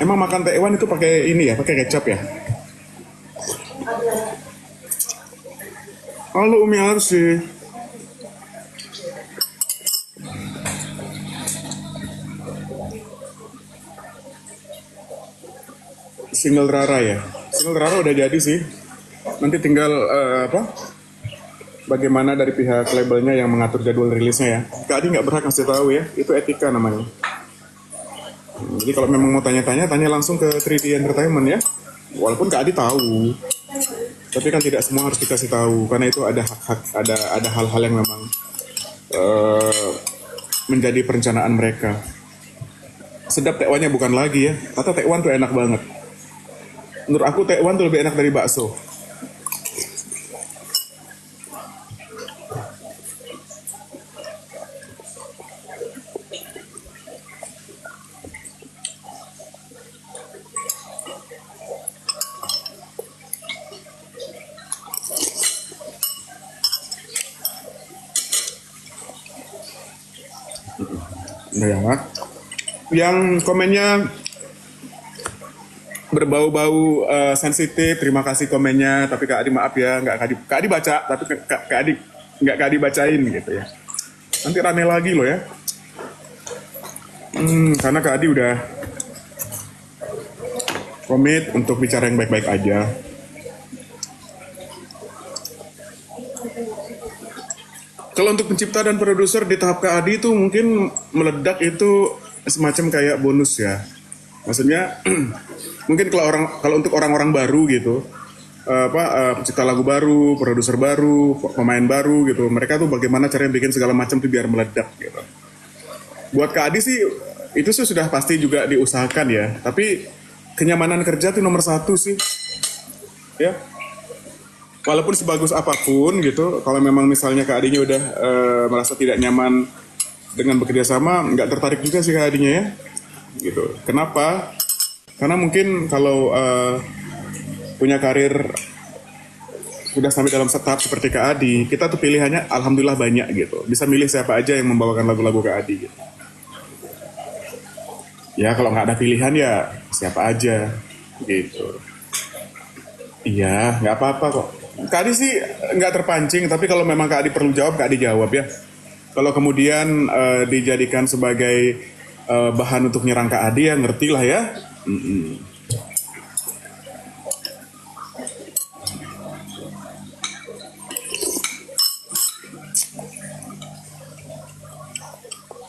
Emang makan tekwan itu pakai ini ya, pakai kecap ya? Halo Umi Arsy. Single Rara ya. Single Rara udah jadi sih. Nanti tinggal bagaimana dari pihak labelnya yang mengatur jadwal rilisnya ya. Kak Adi nggak berhak ngasih tahu ya. Itu etika namanya. Jadi kalau memang mau tanya-tanya, tanya langsung ke 3D Entertainment ya. Walaupun Kak Adi tahu, tapi kan tidak semua harus dikasih tahu karena itu ada hak-hak, ada hal-hal yang memang menjadi perencanaan mereka. Sedap tekwannya bukan lagi ya. Kata tekwan tuh enak banget. Menurut aku tekwan tuh lebih enak dari bakso. Udah ya, Mak. Yang komennya berbau-bau sensitif, terima kasih komennya. Tapi Kak Adi maaf ya, nggak Kak Adi baca, tapi Kak Adi nggak Kak Adi bacain gitu ya. Nanti rame lagi loh ya. Karena Kak Adi udah komit untuk bicara yang baik-baik aja. Kalau untuk pencipta dan produser di tahap Kak Adi itu mungkin meledak itu semacam kayak bonus ya. Maksudnya mungkin kalau untuk orang-orang baru gitu, pencipta lagu baru, produser baru, pemain baru gitu, mereka tuh bagaimana caranya bikin segala macam tuh biar meledak gitu. Buat Kak Adi sih itu sih sudah pasti juga diusahakan ya. Tapi kenyamanan kerja tuh nomor satu sih, ya. Walaupun sebagus apapun gitu, kalau memang misalnya Kak Adinya udah merasa tidak nyaman dengan bekerja sama, nggak tertarik juga sih Kak Adinya ya, gitu. Kenapa? Karena mungkin kalau punya karir sudah sampai dalam tahap seperti Kak Adi, kita tuh pilihannya alhamdulillah banyak gitu. Bisa milih siapa aja yang membawakan lagu-lagu Kak Adi gitu. Ya kalau nggak ada pilihan ya siapa aja gitu. Iya, nggak apa-apa kok. Kak Adi sih nggak terpancing, tapi kalau memang Kak Adi perlu jawab, Kak Adi jawab ya. Kalau kemudian dijadikan sebagai bahan untuk nyerang Kak Adi, ya ngerti lah ya.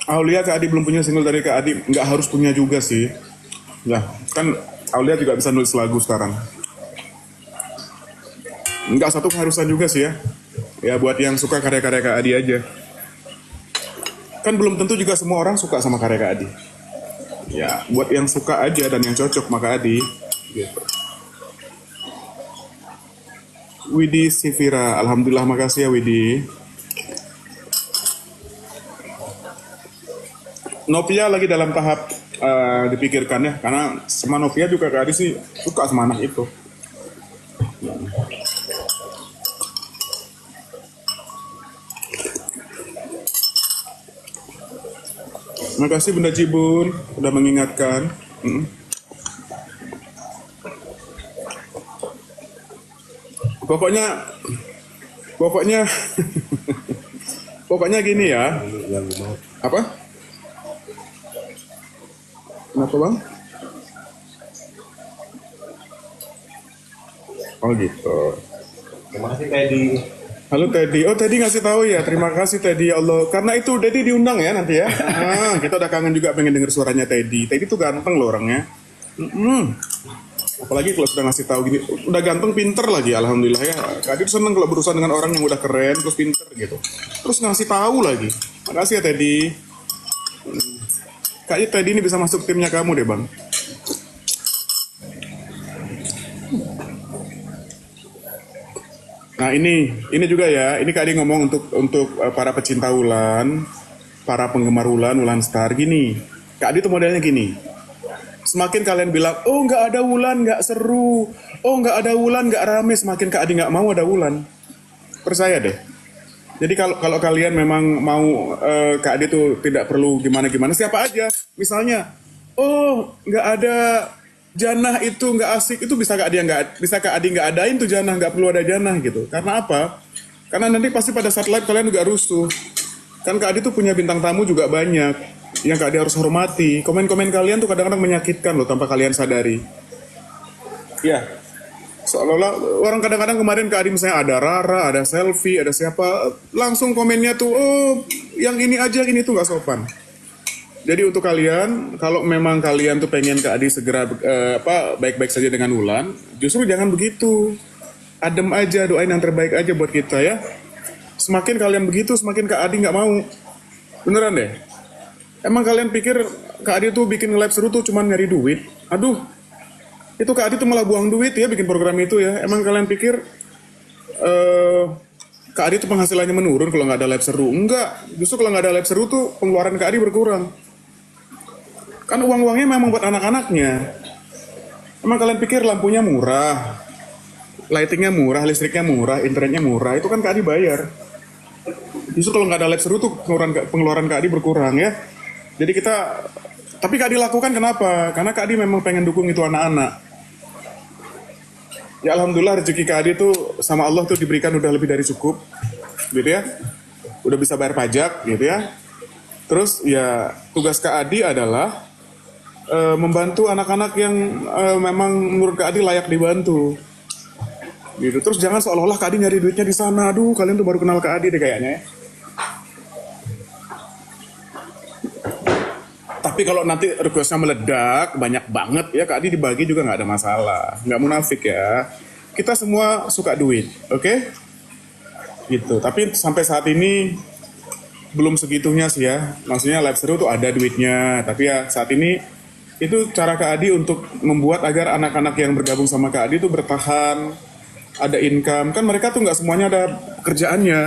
Aulia Kak Adi belum punya single dari Kak Adi, nggak harus punya juga sih. Ya, kan Aulia juga bisa nulis lagu sekarang. Nggak satu keharusan juga sih ya. Ya buat yang suka karya-karya Kak Adi aja. Kan belum tentu juga semua orang suka sama karya Kak Adi. Ya buat yang suka aja dan yang cocok sama Kak Adi. Gitu. Widi Sivira, alhamdulillah makasih ya Widi. Novia lagi dalam tahap dipikirkan ya, karena sama Novia juga Kak Adi sih suka sama anak itu. Makasih Bunda Cibun udah mengingatkan. Pokoknya pokoknya gini ya. Apa? Kenapa bang? Oh gitu. Terima kasih Teddy. Halo Teddy. Oh Teddy ngasih tahu ya. Terima kasih Teddy ya Allah. Karena itu Teddy diundang ya nanti ya. Kita udah kangen juga pengen denger suaranya Teddy. Teddy tuh ganteng loh orangnya. Apalagi kalau sudah ngasih tahu gini, udah ganteng, pinter lagi, alhamdulillah ya. Kak Adi tuh seneng kalau berurusan dengan orang yang udah keren, terus pinter gitu. Terus ngasih tahu lagi. Makasih ya Teddy. Kayaknya Teddy ini bisa masuk timnya kamu deh bang. Nah ini juga ya. Ini Kak Adi ngomong untuk para pecinta Wulan, para penggemar Wulan, Wulan Star gini. Kak Adi tuh modelnya gini. Semakin kalian bilang, oh nggak ada Wulan, nggak seru. Oh nggak ada Wulan, nggak rame. Semakin Kak Adi nggak mau ada Wulan. Percaya deh. Jadi kalau kalian memang mau Kak Adi tuh tidak perlu gimana-gimana, siapa aja. Misalnya, oh nggak ada Janah itu nggak asik, itu bisa Kak Adi nggak adain tuh janah, nggak perlu ada janah gitu. Karena apa? Karena nanti pasti pada saat live kalian juga rusuh. Kan Kak Adi tuh punya bintang tamu juga banyak yang Kak Adi harus hormati. Komen-komen kalian tuh kadang-kadang menyakitkan loh tanpa kalian sadari. Ya, seolah-olah orang kadang-kadang kemarin Kak Adi misalnya ada Rara, ada selfie, ada siapa, langsung komennya tuh, oh yang ini aja, ini tuh nggak sopan. Jadi untuk kalian, kalau memang kalian tuh pengen Kak Adi segera baik-baik saja dengan Wulan, justru jangan begitu. Adem aja, doain yang terbaik aja buat kita ya. Semakin kalian begitu, semakin Kak Adi nggak mau. Beneran deh. Emang kalian pikir Kak Adi tuh bikin live seru tuh cuma nyari duit? Aduh, itu Kak Adi tuh malah buang duit ya bikin program itu ya. Emang kalian pikir eh Kak Adi tuh penghasilannya menurun kalau nggak ada live seru? Enggak, justru kalau nggak ada live seru tuh pengeluaran Kak Adi berkurang. Kan uang-uangnya memang buat anak-anaknya. Emang kalian pikir lampunya murah, lightingnya murah, listriknya murah, internetnya murah, itu kan Kak Adi bayar. Justru kalau nggak ada live seru tuh pengeluaran Kak Adi berkurang ya. Jadi tapi Kak Adi lakukan kenapa? Karena Kak Adi memang pengen dukung itu anak-anak. Ya Alhamdulillah rezeki Kak Adi tuh sama Allah tuh diberikan udah lebih dari cukup, gitu ya. Udah bisa bayar pajak, gitu ya. Terus ya tugas Kak Adi adalah membantu anak-anak yang memang menurut Kak Adi layak dibantu. Gitu. Terus jangan seolah-olah Kak Adi nyari duitnya di sana. Aduh, kalian tuh baru kenal Kak Adi deh kayaknya ya. Tapi kalau nanti requestnya meledak banyak banget ya Kak Adi dibagi juga nggak ada masalah, nggak munafik ya. Kita semua suka duit, oke? Gitu. Tapi sampai saat ini belum segitunya sih ya. Maksudnya live seru tuh ada duitnya, tapi ya saat ini itu cara Kak Adi untuk membuat agar anak-anak yang bergabung sama Kak Adi tuh bertahan, ada income. Kan mereka tuh nggak semuanya ada pekerjaannya,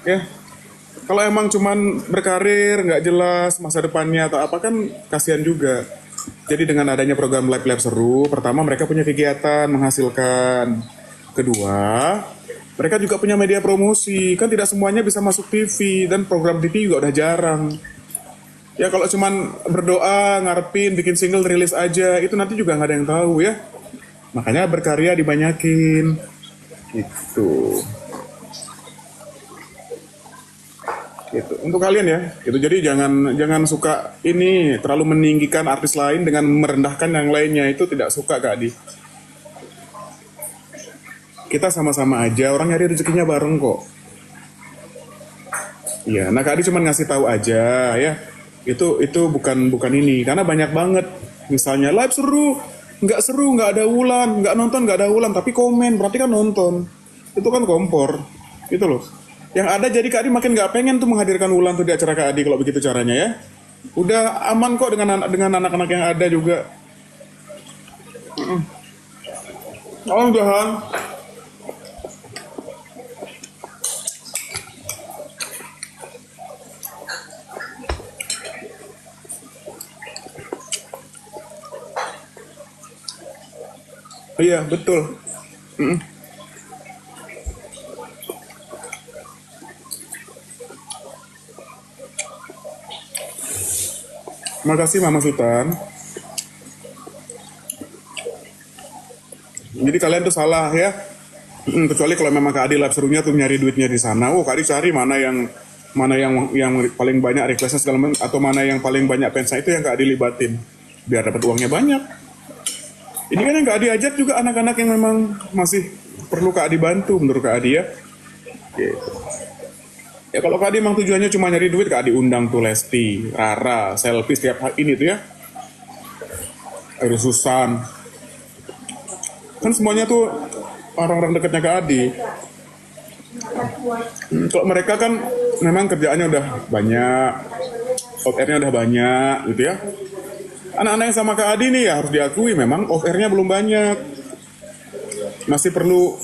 ya. Kalau emang cuman berkarir, nggak jelas masa depannya atau apa kan kasihan juga. Jadi dengan adanya program live seru, pertama mereka punya kegiatan menghasilkan. Kedua, mereka juga punya media promosi. Kan tidak semuanya bisa masuk TV dan program TV juga udah jarang. Ya kalau cuman berdoa, ngarepin, bikin single rilis aja, itu nanti juga nggak ada yang tahu ya. Makanya berkarya dibanyakin. Gitu. Gitu. Untuk kalian ya, itu jadi jangan suka ini terlalu meninggikan artis lain dengan merendahkan yang lainnya, itu tidak suka Kak Adi. Kita sama-sama aja, orang nyari rezekinya bareng kok. Iya, nah Kak Adi cuma ngasih tahu aja ya. Itu bukan ini, karena banyak banget. Misalnya live seru, nggak ada Wulan, nggak nonton, nggak ada Wulan, tapi komen, berarti kan nonton. Itu kan kompor, itu loh. Yang ada jadi Kak Adi makin nggak pengen tuh menghadirkan Wulan tuh di acara Kak Adi kalau begitu caranya ya. Udah aman kok dengan anak-anak yang ada juga. Oh, udahan. Iya, betul. Mm. Makasih Mama Sultan. Jadi kalian tuh salah ya. Kecuali kalau memang Kak Adi live serunya tuh nyari duitnya di sana. Oh, Kak Adi cari mana yang paling banyak requestnya segala macam atau mana yang paling banyak fansnya itu yang Kak Adi libatin biar dapat uangnya banyak. Ini kan yang Kak Adi ajak juga anak-anak yang memang masih perlu Kak Adi bantu menurut Kak Adi ya. Gitu. Ya kalau Kak Adi emang tujuannya cuma nyari duit, Kak Adi undang tuh Lesti, Rara, Selfie setiap hari ini tuh ya. Ada Susan. Kan semuanya tuh orang-orang dekatnya Kak Adi. Kalau mereka kan memang kerjaannya udah banyak, off airnya udah banyak gitu ya. Anak-anak yang sama Kak Adi nih ya harus diakui memang off airnya belum banyak. Masih perlu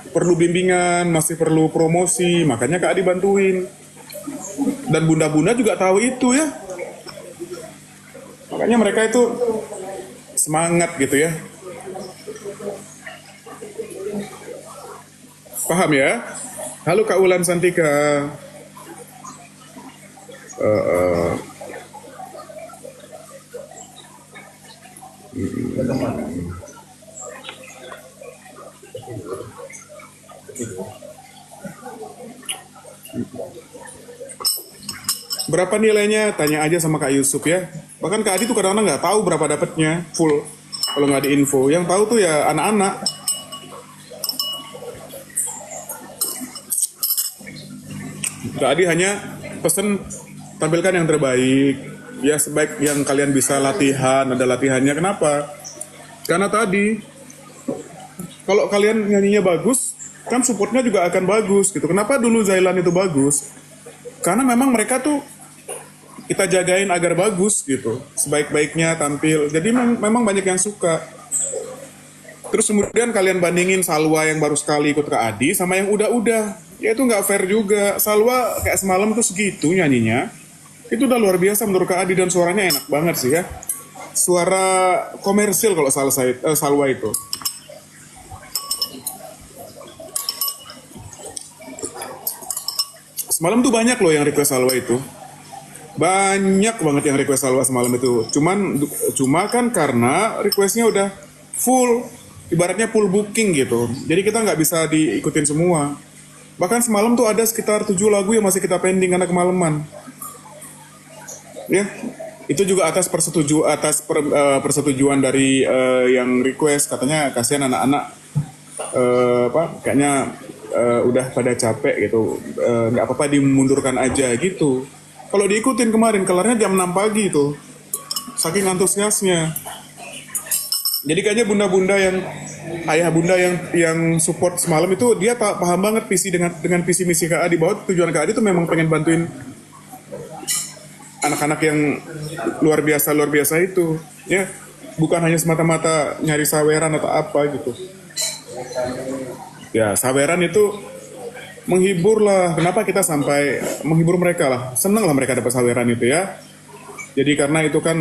perlu bimbingan, masih perlu promosi, makanya Kak Adi bantuin. Dan bunda-bunda juga tahu itu ya. Makanya mereka itu semangat gitu ya. Paham ya? Halo Kak Ulan Santika. Berapa nilainya? Tanya aja sama Kak Yusuf ya. Bahkan Kak Adi tuh kadang-kadang nggak tahu berapa dapatnya full. Kalau nggak diinfo, yang tahu tuh ya anak-anak. Kak Adi hanya pesen tampilkan yang terbaik. Ya sebaik yang kalian bisa latihan, ada latihannya. Kenapa? Karena tadi kalau kalian nyanyinya bagus, kan supportnya juga akan bagus gitu. Kenapa dulu Zailan itu bagus? Karena memang mereka tuh kita jagain agar bagus gitu, sebaik-baiknya tampil. Jadi memang banyak yang suka. Terus kemudian kalian bandingin Salwa yang baru sekali ikut ke Adi sama yang udah-udah. Ya itu nggak fair juga. Salwa kayak semalam tuh segitu nyanyinya. Itu udah luar biasa menurut Kak Adi dan suaranya enak banget sih ya. Suara komersil kalau Salwa itu. Semalam tuh banyak loh yang request Salwa itu. Banyak banget yang request Salwa semalam itu. Cuma kan karena requestnya udah full, ibaratnya full booking gitu. Jadi kita nggak bisa diikutin semua. Bahkan semalam tuh ada sekitar 7 lagu yang masih kita pending karena kemalaman. Ya, itu juga persetujuan dari yang request, katanya kasihan anak-anak kayaknya udah pada capek gitu, nggak apa-apa dimundurkan aja gitu. Kalau diikutin kemarin kelarnya jam 6 pagi tuh, saking antusiasnya. Jadi kayaknya ayah bunda yang support semalam itu dia paham banget dengan visi misi Kak Adi, bahwa tujuan Kak Adi itu memang pengen bantuin anak-anak yang luar biasa itu, ya, bukan hanya semata-mata nyari saweran atau apa gitu. Ya, saweran itu menghibur lah. Kenapa kita sampai menghibur mereka lah? Seneng lah mereka dapat saweran itu ya. Jadi karena itu kan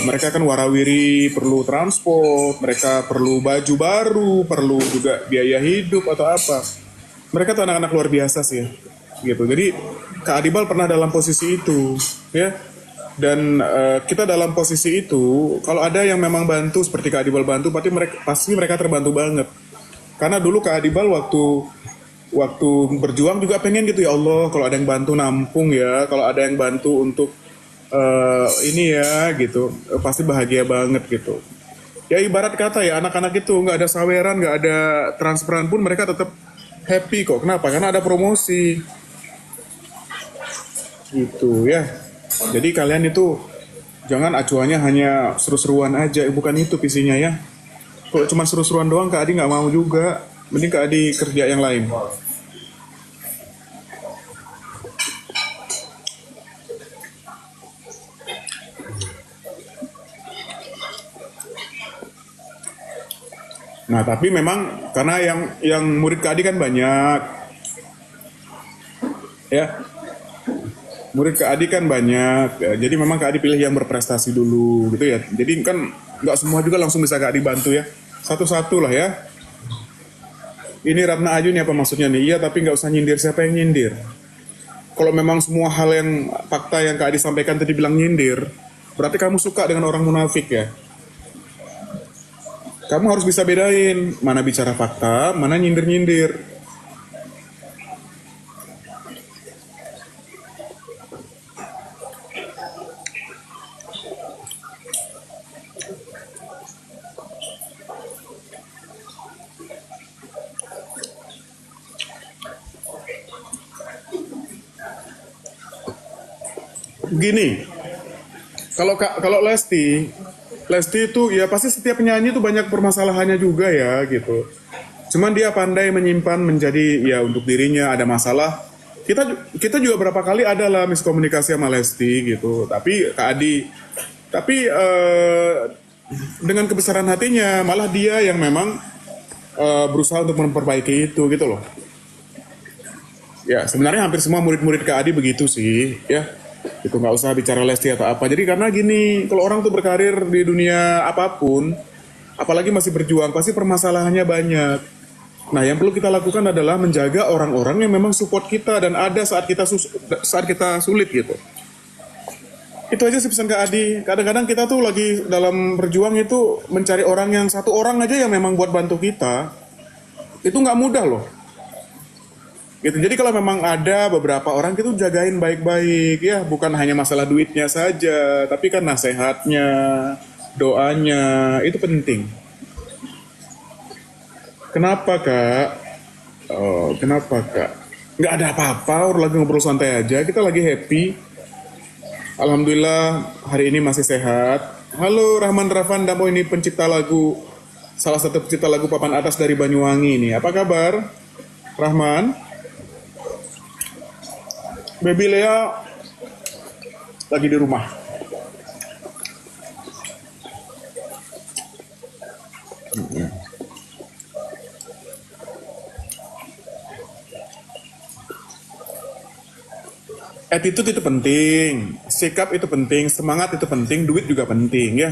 mereka kan warawiri, perlu transport, mereka perlu baju baru, perlu juga biaya hidup atau apa. Mereka tuh anak-anak luar biasa sih, gitu. Jadi Kak Adibal pernah dalam posisi itu, ya. Dan kita dalam posisi itu, kalau ada yang memang bantu seperti Kak Adibal bantu, pasti mereka terbantu banget. Karena dulu Kak Adibal waktu berjuang juga pengen gitu, ya Allah, kalau ada yang bantu nampung ya, kalau ada yang bantu untuk ini ya gitu, pasti bahagia banget gitu. Ya ibarat kata ya, anak-anak itu nggak ada saweran, nggak ada transferan pun mereka tetap happy kok. Kenapa? Karena ada promosi gitu ya. Jadi kalian itu jangan acuannya hanya seru-seruan aja, bukan itu visinya ya. Kalau cuma seru-seruan doang Kak Adi nggak mau juga, mending Kak Adi kerja yang lain. Nah, tapi memang karena yang murid Kak Adi kan banyak, ya. Murid Kak Adi kan banyak, ya. Jadi memang Kak Adi pilih yang berprestasi dulu, gitu ya. Jadi kan nggak semua juga langsung bisa Kak Adi bantu ya. Satu-satu lah ya. Ini Ratna Ayu nih apa maksudnya nih? Iya, tapi nggak usah nyindir. Siapa yang nyindir? Kalau memang semua hal yang fakta yang Kak Adi sampaikan tadi bilang nyindir, berarti kamu suka dengan orang munafik ya. Kamu harus bisa bedain mana bicara fakta, mana nyindir-nyindir. Gini, kalau Lesti itu ya pasti setiap penyanyi itu banyak permasalahannya juga ya gitu. Cuman dia pandai menyimpan menjadi ya untuk dirinya ada masalah. Kita juga berapa kali ada lah miskomunikasi sama Lesti gitu. Tapi Kak Adi, dengan kebesaran hatinya malah dia yang memang berusaha untuk memperbaiki itu gitu loh. Ya sebenarnya hampir semua murid-murid Kak Adi begitu sih ya. Itu nggak usah bicara Lesti atau apa. Jadi karena gini, kalau orang tuh berkarir di dunia apapun, apalagi masih berjuang, pasti permasalahannya banyak. Nah, yang perlu kita lakukan adalah menjaga orang-orang yang memang support kita dan ada saat kita sulit gitu. Itu aja sih pesan Kak Adi. Kadang-kadang kita tuh lagi dalam berjuang itu mencari orang yang satu orang aja yang memang buat bantu kita. Itu nggak mudah loh. Gitu. Jadi kalau memang ada beberapa orang itu jagain baik-baik ya, bukan hanya masalah duitnya saja, tapi kan nasihatnya, doanya itu penting. Kenapa Kak? Oh, kenapa Kak? Nggak ada apa-apa, orang lagi ngobrol santai aja, kita lagi happy. Alhamdulillah hari ini masih sehat. Halo Rahman Ravan Damo, ini pencipta lagu, salah satu pencipta lagu Papan Atas dari Banyuwangi ini. Apa kabar Rahman? Baby Lea lagi di rumah. Attitude itu penting, sikap itu penting, semangat itu penting, duit juga penting ya.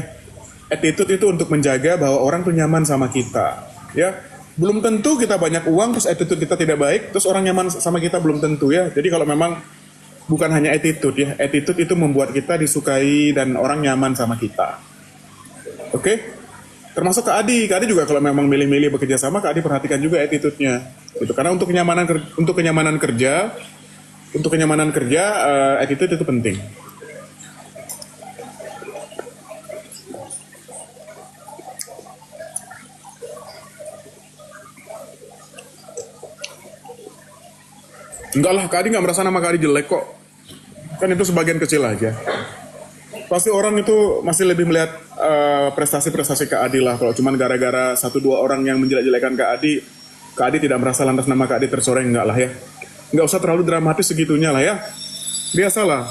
Attitude itu untuk menjaga bahwa orang tuh nyaman sama kita, ya. Belum tentu kita banyak uang terus attitude kita tidak baik, terus orang nyaman sama kita belum tentu ya. Jadi kalau memang bukan hanya attitude ya, attitude itu membuat kita disukai dan orang nyaman sama kita. Oke? Termasuk Kak Adi juga kalau memang milih-milih bekerja sama, Kak Adi perhatikan juga attitude-nya. Gitu. Karena untuk kenyamanan kerja, attitude itu penting. Enggak lah, Kak Adi nggak merasa nama Kak Adi jelek kok. Kan itu sebagian kecil aja. Pasti orang itu masih lebih melihat prestasi-prestasi Kak Adi lah. Kalau cuma gara-gara satu dua orang yang menjelek-jelekan Kak Adi tidak merasa lantas nama Kak Adi tercoreng, enggak lah ya. Nggak usah terlalu dramatis segitunya lah ya. Biasalah.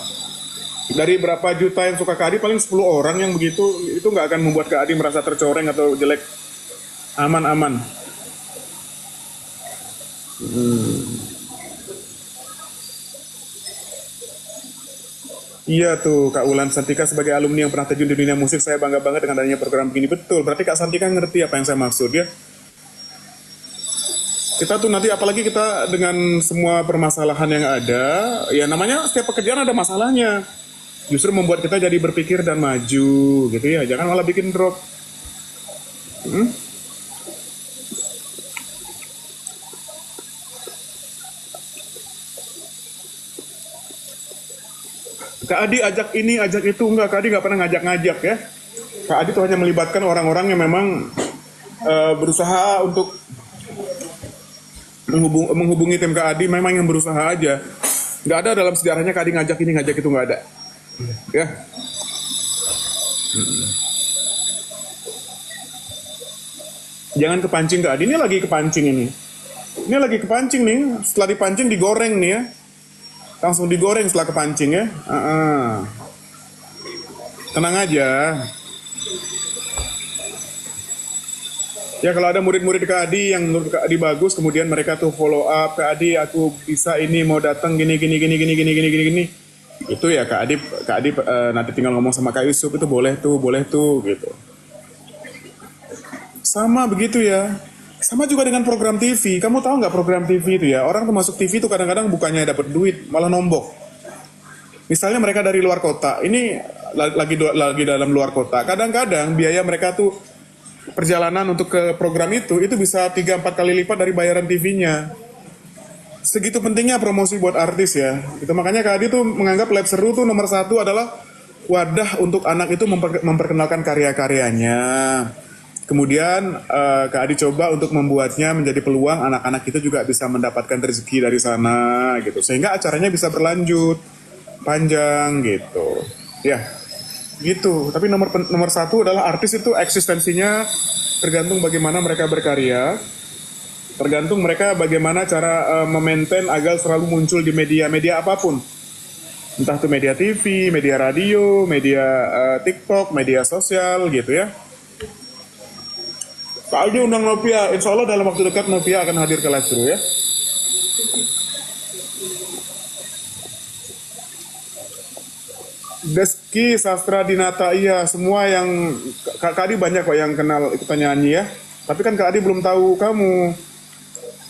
Dari berapa juta yang suka Kak Adi, paling 10 orang yang begitu, itu nggak akan membuat Kak Adi merasa tercoreng atau jelek. Aman-aman. Iya tuh, Kak Ulan Santika sebagai alumni yang pernah terjun di dunia musik, saya bangga banget dengan adanya program begini. Betul, berarti Kak Santika ngerti apa yang saya maksud ya. Kita tuh nanti apalagi kita dengan semua permasalahan yang ada, ya namanya setiap pekerjaan ada masalahnya. Justru membuat kita jadi berpikir dan maju gitu ya, jangan malah bikin drop. Kak Adi ajak ini, ajak itu, enggak, Kak Adi nggak pernah ngajak-ngajak ya. Kak Adi tuh hanya melibatkan orang-orang yang memang berusaha untuk menghubungi tim Kak Adi, memang yang berusaha aja. Nggak ada dalam sejarahnya Kak Adi ngajak ini, ngajak itu, nggak ada. Ya. Jangan kepancing Kak Adi, ini lagi kepancing ini. Ini lagi kepancing nih, setelah dipancing digoreng nih ya. Langsung digoreng setelah kepancing ya. Tenang aja. Ya kalau ada murid-murid Kak Adi yang menurut Kak Adi bagus, kemudian mereka tuh follow up, Kak Adi aku bisa ini, mau datang gini. Itu ya Kak Adi nanti tinggal ngomong sama Kak Yusuf, itu boleh tuh gitu. Sama begitu ya. Sama juga dengan program TV. Kamu tahu nggak program TV itu ya? Orang tuh masuk TV itu kadang-kadang bukannya dapat duit, malah nombok. Misalnya mereka dari luar kota, ini lagi dalam luar kota. Kadang-kadang biaya mereka tuh perjalanan untuk ke program itu bisa 3-4 kali lipat dari bayaran TV-nya. Segitu pentingnya promosi buat artis ya. Itu makanya Kak Adi tuh menganggap Lab Seru tuh nomor 1 adalah wadah untuk anak itu memperkenalkan karya-karyanya. Kemudian Kak Adi coba untuk membuatnya menjadi peluang anak-anak itu juga bisa mendapatkan rezeki dari sana gitu. Sehingga acaranya bisa berlanjut panjang gitu. Ya, gitu. Tapi nomor 1 adalah artis itu eksistensinya tergantung bagaimana mereka berkarya. Tergantung mereka bagaimana cara memaintain agar selalu muncul di media-media apapun. Entah itu media TV, media radio, media TikTok, media sosial gitu ya. Pak Aldi undang Novia, insya Allah dalam waktu dekat Novia akan hadir ke live seru ya. Deski, Sastra, Dinata, iya semua yang Kak Adi banyak kok yang kenal ikutan nyanyi ya. Tapi kan Kak Adi belum tahu kamu.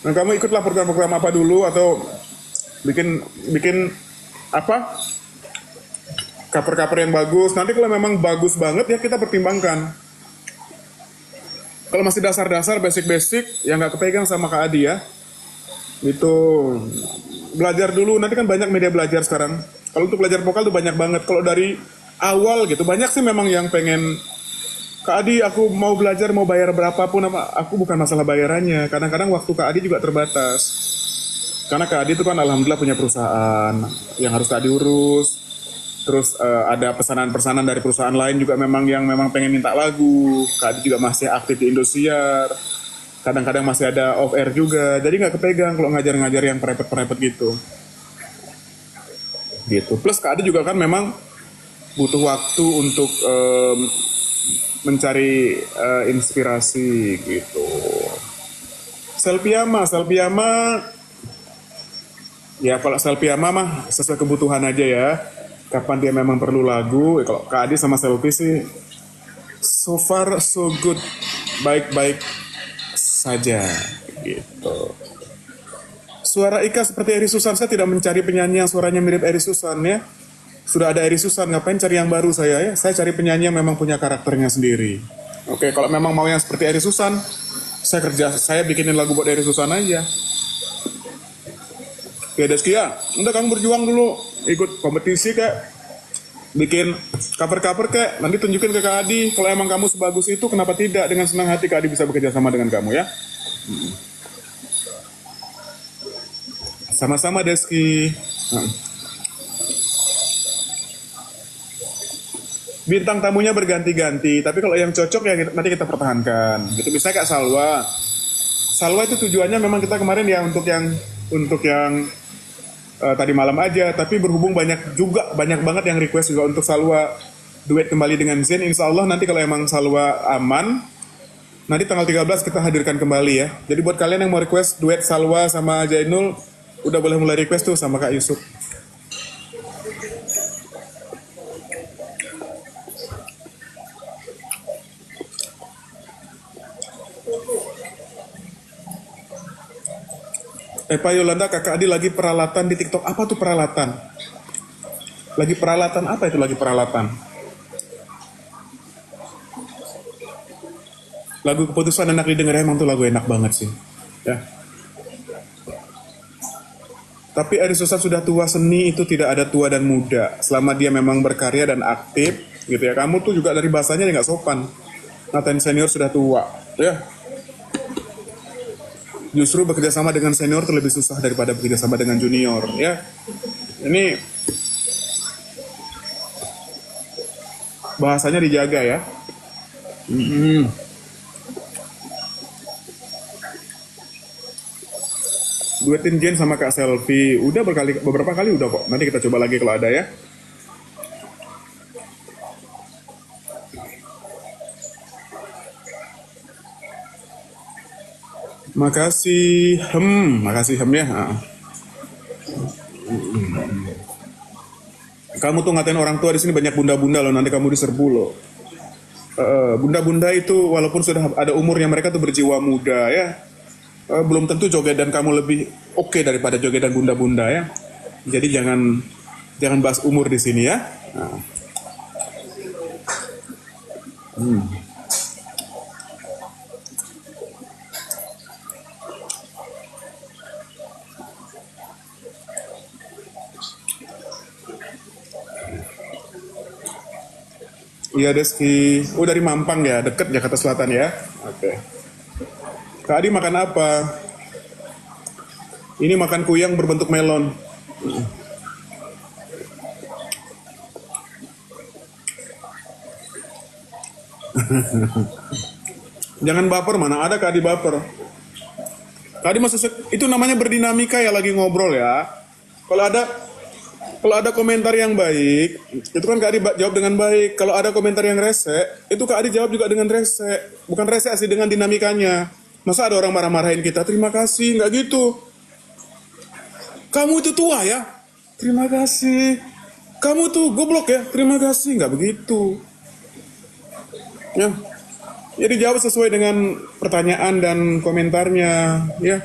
Nah kamu ikutlah program-program apa dulu atau bikin apa? cover-cover yang bagus. Nanti kalau memang bagus banget ya kita pertimbangkan. Kalau masih dasar-dasar, basic-basic, ya nggak kepegang sama Kak Adi ya. Itu belajar dulu, nanti kan banyak media belajar sekarang. Kalau untuk belajar vokal tuh banyak banget. Kalau dari awal gitu, banyak sih memang yang pengen, Kak Adi aku mau belajar, mau bayar berapapun, aku bukan masalah bayarannya. Kadang-kadang waktu Kak Adi juga terbatas. Karena Kak Adi itu kan alhamdulillah punya perusahaan yang harus Kak Adi urus. Terus ada pesanan-pesanan dari perusahaan lain juga memang pengen minta lagu. Kak Adi juga masih aktif di Indosiar. Kadang-kadang masih ada off air juga. Jadi nggak kepegang kalau ngajar-ngajar yang perepet-perepet gitu. Gitu. Plus Kak Adi juga kan memang butuh waktu untuk mencari inspirasi gitu. Selpiama ya kalau Selpiama mah sesuai kebutuhan aja ya. Kapan dia memang perlu lagu, kalau Kak Adi sama Selvi sih so far so good, baik-baik saja gitu. Suara Ika seperti Eri Susan, saya tidak mencari penyanyi yang suaranya mirip Eri Susan ya. Sudah ada Eri Susan, ngapain cari yang baru saya ya? Saya cari penyanyi yang memang punya karakternya sendiri. Oke, kalau memang mau yang seperti Eri Susan, saya bikinin lagu buat Eri Susan aja. Oke, Deskia, udah kamu berjuang dulu, ikut kompetisi kayak bikin cover-cover kayak, nanti tunjukin ke Kak Adi, kalau emang kamu sebagus itu, kenapa tidak? Dengan senang hati Kak Adi bisa bekerja sama dengan kamu ya. Sama-sama Deski. Bintang tamunya berganti-ganti, tapi kalau yang cocok ya nanti kita pertahankan. Gitu, misalnya kayak Salwa. Salwa itu tujuannya memang kita kemarin ya untuk yang tadi malam aja, tapi berhubung banyak banget yang request juga untuk Salwa duet kembali dengan Zen. Insya Allah nanti kalau emang Salwa aman, nanti tanggal 13 kita hadirkan kembali ya. Jadi buat kalian yang mau request duet Salwa sama Jainul, udah boleh mulai request tuh sama Kak Yusuf. Pak Yolanda, Kakak Adi lagi peralatan di TikTok. Apa tuh peralatan? Lagi peralatan apa itu lagi peralatan? Lagu Keputusan enak didengar, emang tuh lagu enak banget sih. Ya. Tapi Eri Susan sudah tua, seni itu tidak ada tua dan muda. Selama dia memang berkarya dan aktif, gitu ya. Kamu tuh juga dari bahasanya nggak sopan. Ngatain senior sudah tua, ya. Justru bekerja sama dengan senior itu lebih susah daripada bekerja sama dengan junior, ya. Ini bahasanya dijaga ya. Duetin Jen sama Kak Selfie, udah beberapa kali udah kok. Nanti kita coba lagi kalau ada ya. Makasih ya. Kamu tuh ngatain orang tua di sini banyak bunda-bunda loh, nanti kamu diserbu loh. Bunda-bunda itu walaupun sudah ada umurnya, mereka tuh berjiwa muda ya. Belum tentu joget dan kamu lebih oke daripada joget dan bunda-bunda ya. Jadi jangan bahas umur di sini ya. Iya Deski, dari Mampang ya, deket Jakarta Selatan ya. Oke. Kak Adi makan apa? Ini makan kuyang berbentuk melon. Jangan baper, mana ada Kak Adi baper. Kak Adi masih itu namanya berdinamika ya, lagi ngobrol ya. Kalau ada komentar yang baik, itu kan Kak Adi jawab dengan baik. Kalau ada komentar yang rese, itu Kak Adi jawab juga dengan rese. Bukan rese sih, dengan dinamikanya. Masa ada orang marah-marahin kita, terima kasih, nggak gitu. Kamu itu tua ya, terima kasih. Kamu tuh goblok ya, terima kasih, nggak begitu. Ya, jadi jawab sesuai dengan pertanyaan dan komentarnya, ya.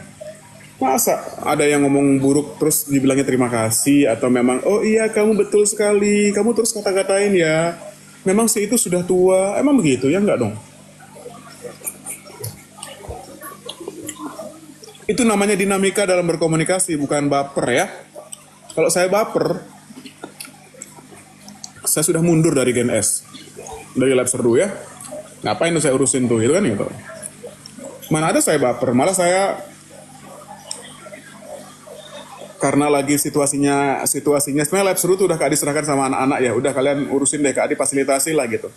Masa ada yang ngomong buruk terus dibilangnya terima kasih atau memang oh iya kamu betul sekali, kamu terus kata-katain ya. Memang si itu sudah tua, emang begitu ya enggak dong? Itu namanya dinamika dalam berkomunikasi, bukan baper ya. Kalau saya baper, saya sudah mundur dari Gen S, dari Lab Serdu ya. Ngapain tuh saya urusin tuh, gitu kan gitu. Mana ada saya baper, malah saya karena lagi situasinya sebenarnya Lab Serdu tuh udah Kak Adi serahkan sama anak-anak ya, udah kalian urusin deh Kak Adi fasilitasi lah gitu.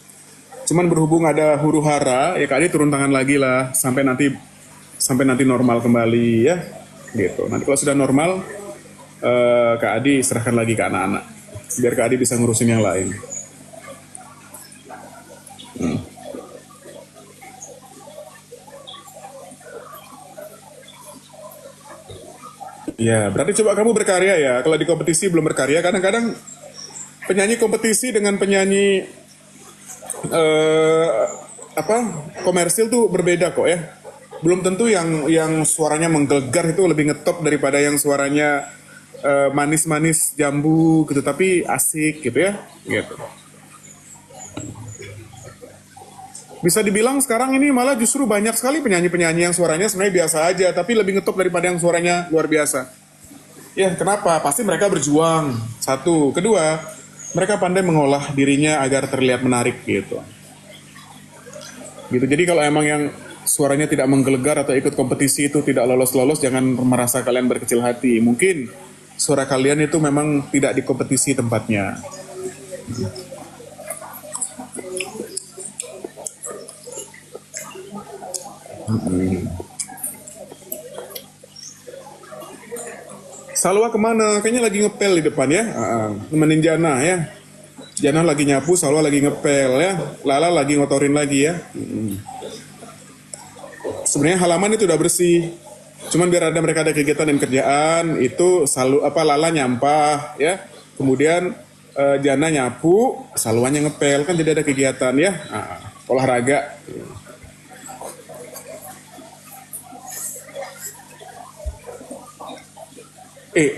Cuman berhubung ada huru hara, ya Kak Adi turun tangan lagi lah sampai nanti normal kembali ya, gitu. Nanti kalau sudah normal, Kak Adi serahkan lagi ke anak-anak, biar Kak Adi bisa ngurusin yang lain. Ya, berarti coba kamu berkarya ya. Kalau di kompetisi belum berkarya, kadang-kadang penyanyi kompetisi dengan penyanyi eh, apa komersil tuh berbeda kok ya. Belum tentu yang suaranya menggelegar itu lebih ngetop daripada yang suaranya manis-manis jambu gitu, tapi asik gitu ya. Gitu. Bisa dibilang sekarang ini malah justru banyak sekali penyanyi-penyanyi yang suaranya sebenarnya biasa aja, tapi lebih ngetop daripada yang suaranya luar biasa. Ya, kenapa? Pasti mereka berjuang. Satu. Kedua, mereka pandai mengolah dirinya agar terlihat menarik gitu. Gitu. Jadi kalau emang yang suaranya tidak menggelegar atau ikut kompetisi itu tidak lolos-lolos, jangan merasa kalian berkecil hati. Mungkin suara kalian itu memang tidak di kompetisi tempatnya. Salwa kemana? Kayaknya lagi ngepel di depan ya. Nemenin Jana ya. Jana lagi nyapu, Salwa lagi ngepel ya. Lala lagi ngotorin lagi ya. Sebenarnya halaman itu udah bersih. Cuman biar ada mereka ada kegiatan dan kerjaan, itu Lala nyampah ya. Kemudian Jana nyapu, Salwanya ngepel, kan jadi ada kegiatan ya. Olahraga. Eh,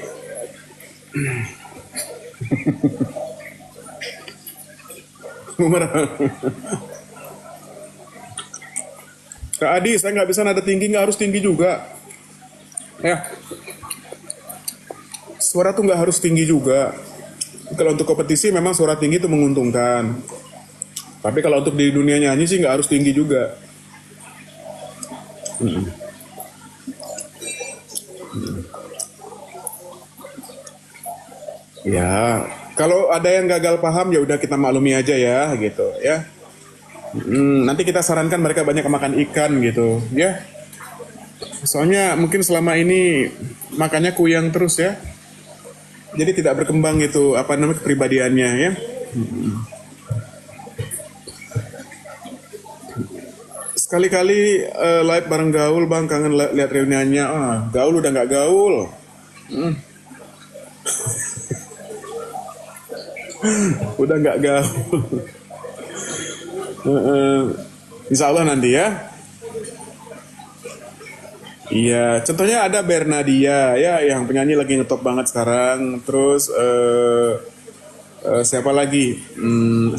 Kak Adi, saya nggak bisa nada tinggi, nggak harus tinggi juga. Ya, suara tuh nggak harus tinggi juga. Kalau untuk kompetisi memang suara tinggi itu menguntungkan. Tapi kalau untuk di dunia nyanyi sih nggak harus tinggi juga. Ya, kalau ada yang gagal paham ya udah kita maklumi aja ya, gitu ya. Nanti kita sarankan mereka banyak makan ikan gitu, ya. Soalnya mungkin selama ini makannya kuyang terus ya. Jadi tidak berkembang gitu apa namanya kepribadiannya ya. Sekali-kali live bareng Gaul bang, kangen lihat reuniannya. Gaul udah nggak gaul. Udah nggak gaul. Insya Allah nanti ya. Iya, contohnya ada Bernadia ya, yang penyanyi lagi ngetop banget sekarang. Terus siapa lagi?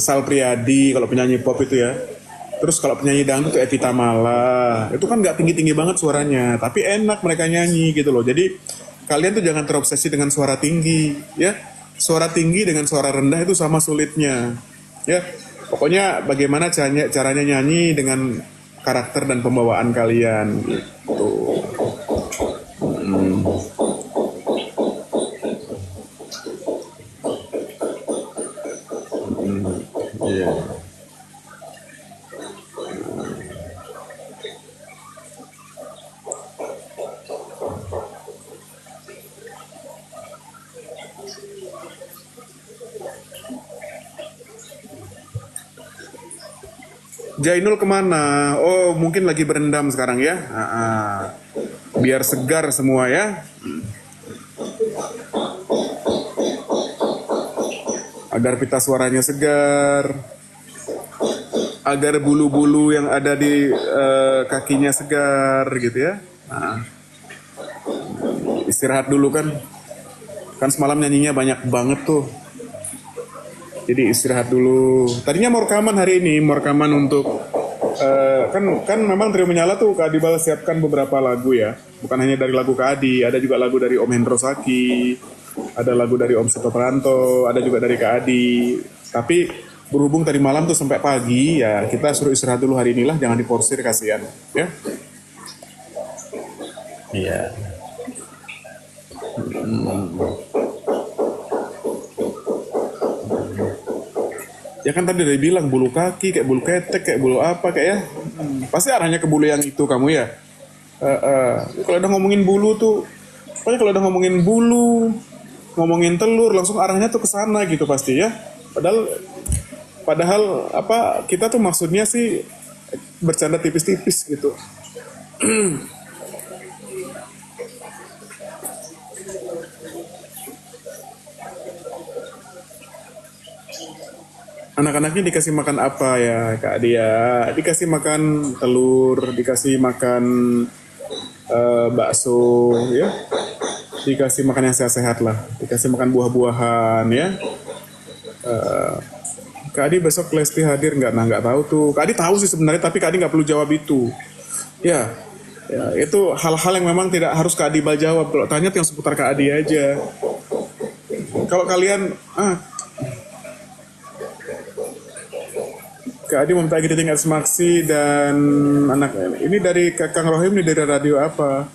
Sal Priadi kalau penyanyi pop itu ya. Terus kalau penyanyi dangdut tuh Evita Mala. Itu kan nggak tinggi-tinggi banget suaranya, tapi enak mereka nyanyi gitu loh. Jadi kalian tuh jangan terobsesi dengan suara tinggi ya. Suara tinggi dengan suara rendah itu sama sulitnya ya. Pokoknya bagaimana caranya nyanyi dengan karakter dan pembawaan kalian gitu. Iya. Jainul kemana? Oh mungkin lagi berendam sekarang ya. Biar segar semua ya. Agar pita suaranya segar. Agar bulu-bulu yang ada di kakinya segar gitu ya. istirahat dulu kan. Kan semalam nyanyinya banyak banget tuh. Jadi istirahat dulu. Tadinya mau rekaman hari ini, mau rekaman untuk kan memang Trio Menyala tuh Kak Adibal siapkan beberapa lagu ya. Bukan hanya dari lagu Kak Adi, ada juga lagu dari Om Hendro Saki, ada lagu dari Om Suto Pranto, ada juga dari Kak Adi. Tapi berhubung tadi malam tuh sampai pagi ya kita suruh istirahat dulu hari inilah, jangan diporsir kasihan ya. Iya. Ya kan tadi udah bilang bulu kaki, kayak bulu ketek, kayak bulu apa kayak ya. Pasti arahnya ke bulu yang itu kamu ya. Kalau udah ngomongin bulu tuh, pokoknya kalau udah ngomongin bulu, ngomongin telur, langsung arahnya tuh ke sana gitu pasti ya. Padahal apa kita tuh maksudnya sih bercanda tipis-tipis gitu. Anak-anaknya dikasih makan apa ya Kak Dia? Dikasih makan telur, dikasih makan bakso ya. Dikasih makan yang sehat-sehat lah. Dikasih makan buah-buahan ya. Kak Adi besok Lesti hadir nggak? Nah nggak tahu tuh. Kak Adi tahu sih sebenarnya, tapi Kak Adi nggak perlu jawab itu. Ya, ya itu hal-hal yang memang tidak harus Kak Adi jawab. Kalau tanya tuh yang seputar Kak Adi aja. Kalau kalian, Kak Adi meminta editing Smaksi dan anak ini dari Kang Rohim nih, dari radio apa?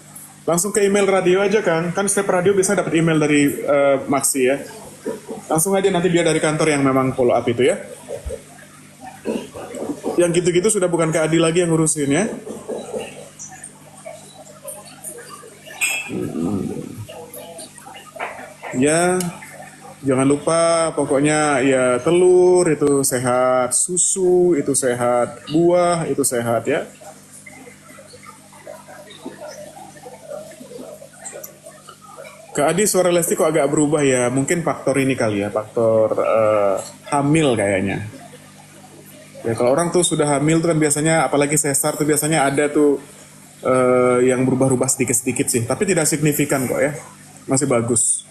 Langsung ke email radio aja Kang. Kan setiap radio bisa dapat email dari Maksi ya. Langsung aja, nanti dia dari kantor yang memang follow up itu ya. Yang gitu-gitu sudah bukan Kak Adi lagi yang ngurusin ya. Ya, jangan lupa pokoknya ya telur itu sehat, susu itu sehat, buah itu sehat ya. Kak Adi, suara Lesti kok agak berubah ya? Mungkin faktor ini kali ya, faktor hamil kayaknya. Ya kalau orang tuh sudah hamil tuh kan biasanya, apalagi sesar tuh biasanya ada tuh yang berubah-ubah sedikit-sedikit sih. Tapi tidak signifikan kok ya, masih bagus.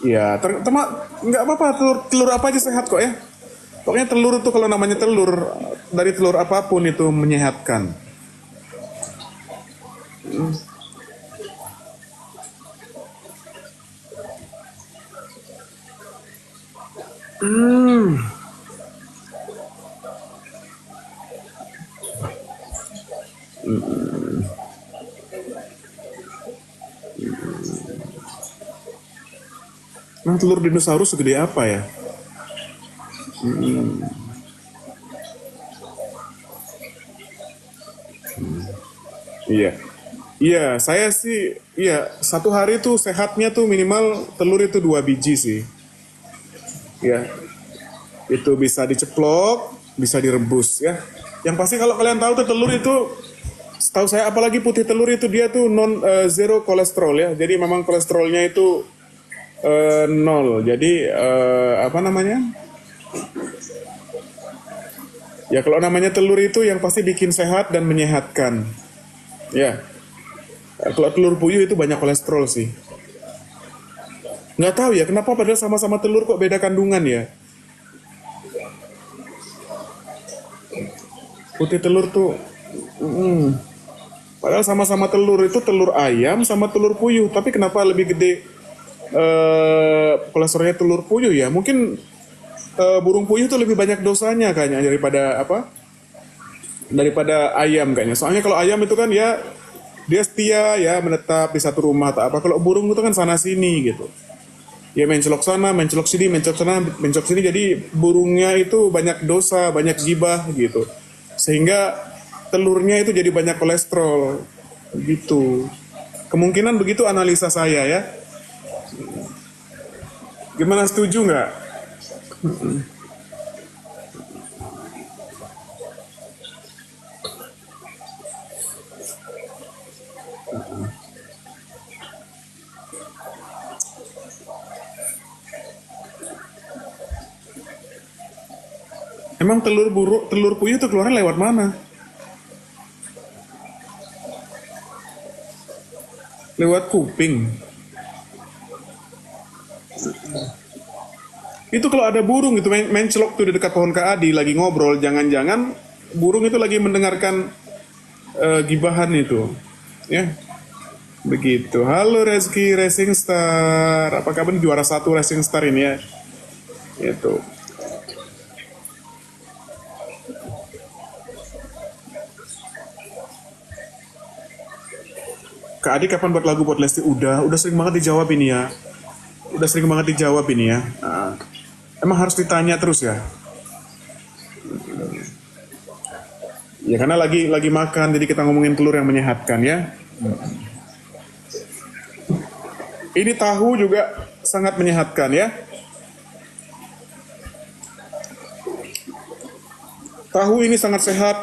Ya, nggak apa-apa, telur apa aja sehat kok ya. Pokoknya telur itu kalau namanya telur, dari telur apapun itu menyehatkan. Nah, telur dinosaurus segede apa ya? Iya. Iya, saya sih, iya, satu hari tuh sehatnya tuh minimal telur itu 2 biji sih. Ya, itu bisa diceplok, bisa direbus ya. Yang pasti kalau kalian tahu tuh telur itu, setahu saya apalagi putih telur itu dia tuh zero kolesterol ya. Jadi memang kolesterolnya itu nol. Jadi apa namanya? Ya kalau namanya telur itu yang pasti bikin sehat dan menyehatkan. Ya. Kalau telur puyuh itu banyak kolesterol sih. Nggak tahu ya kenapa padahal sama-sama telur kok beda kandungan ya. Putih telur tuh, padahal sama-sama telur itu telur ayam sama telur puyuh. Tapi kenapa lebih gede kolesterolnya telur puyuh ya? Mungkin burung puyuh tuh lebih banyak dosanya kayaknya daripada apa? Daripada ayam kayaknya. Soalnya kalau ayam itu kan ya dia setia ya menetap di satu rumah atau apa. Kalau burung itu kan sana sini gitu. Ya mencelok sana, mencelok sini, mencelok sana, mencelok sini. Jadi burungnya itu banyak dosa, banyak gibah gitu. Sehingga telurnya itu jadi banyak kolesterol gitu. Kemungkinan begitu analisa saya ya. Gimana, setuju nggak? Emang telur puyuh itu keluarnya lewat mana? lewat kuping. Itu kalau ada burung itu main celok tuh di dekat pohon Kak Adi lagi ngobrol, jangan-jangan burung itu lagi mendengarkan gibahan itu. Ya, begitu. Halo Reski Racing Star. Apa kabar juara 1 Racing Star ini ya? Itu. Kak Adi kapan buat lagu buat Lesti? Udah sering banget dijawab ini ya. Udah sering banget dijawab ini ya. Emang harus ditanya terus ya? Ya karena lagi makan, jadi kita ngomongin telur yang menyehatkan ya. Ini tahu juga sangat menyehatkan ya. Tahu ini sangat sehat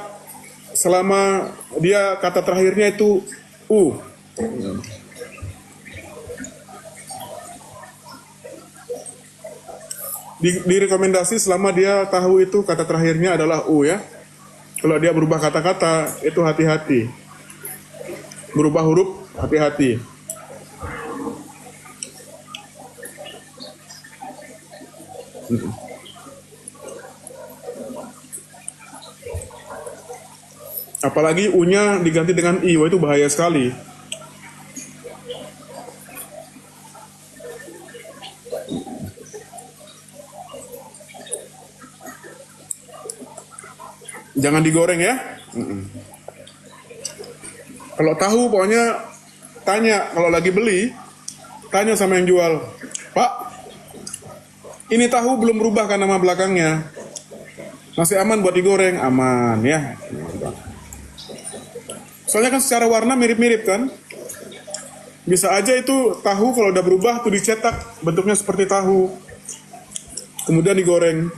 selama dia kata terakhirnya itu U. Direkomendasi selama dia tahu itu kata terakhirnya adalah U ya. Kalau dia berubah kata-kata itu hati-hati. Berubah huruf hati-hati. Apalagi U-nya diganti dengan I, wah itu bahaya sekali. Jangan digoreng ya. Kalau tahu pokoknya tanya, kalau lagi beli, tanya sama yang jual. Pak, ini tahu belum berubah kan nama belakangnya? Masih aman buat digoreng? Aman ya. Soalnya kan secara warna mirip-mirip kan? Bisa aja itu tahu kalau udah berubah tuh dicetak bentuknya seperti tahu. Kemudian digoreng.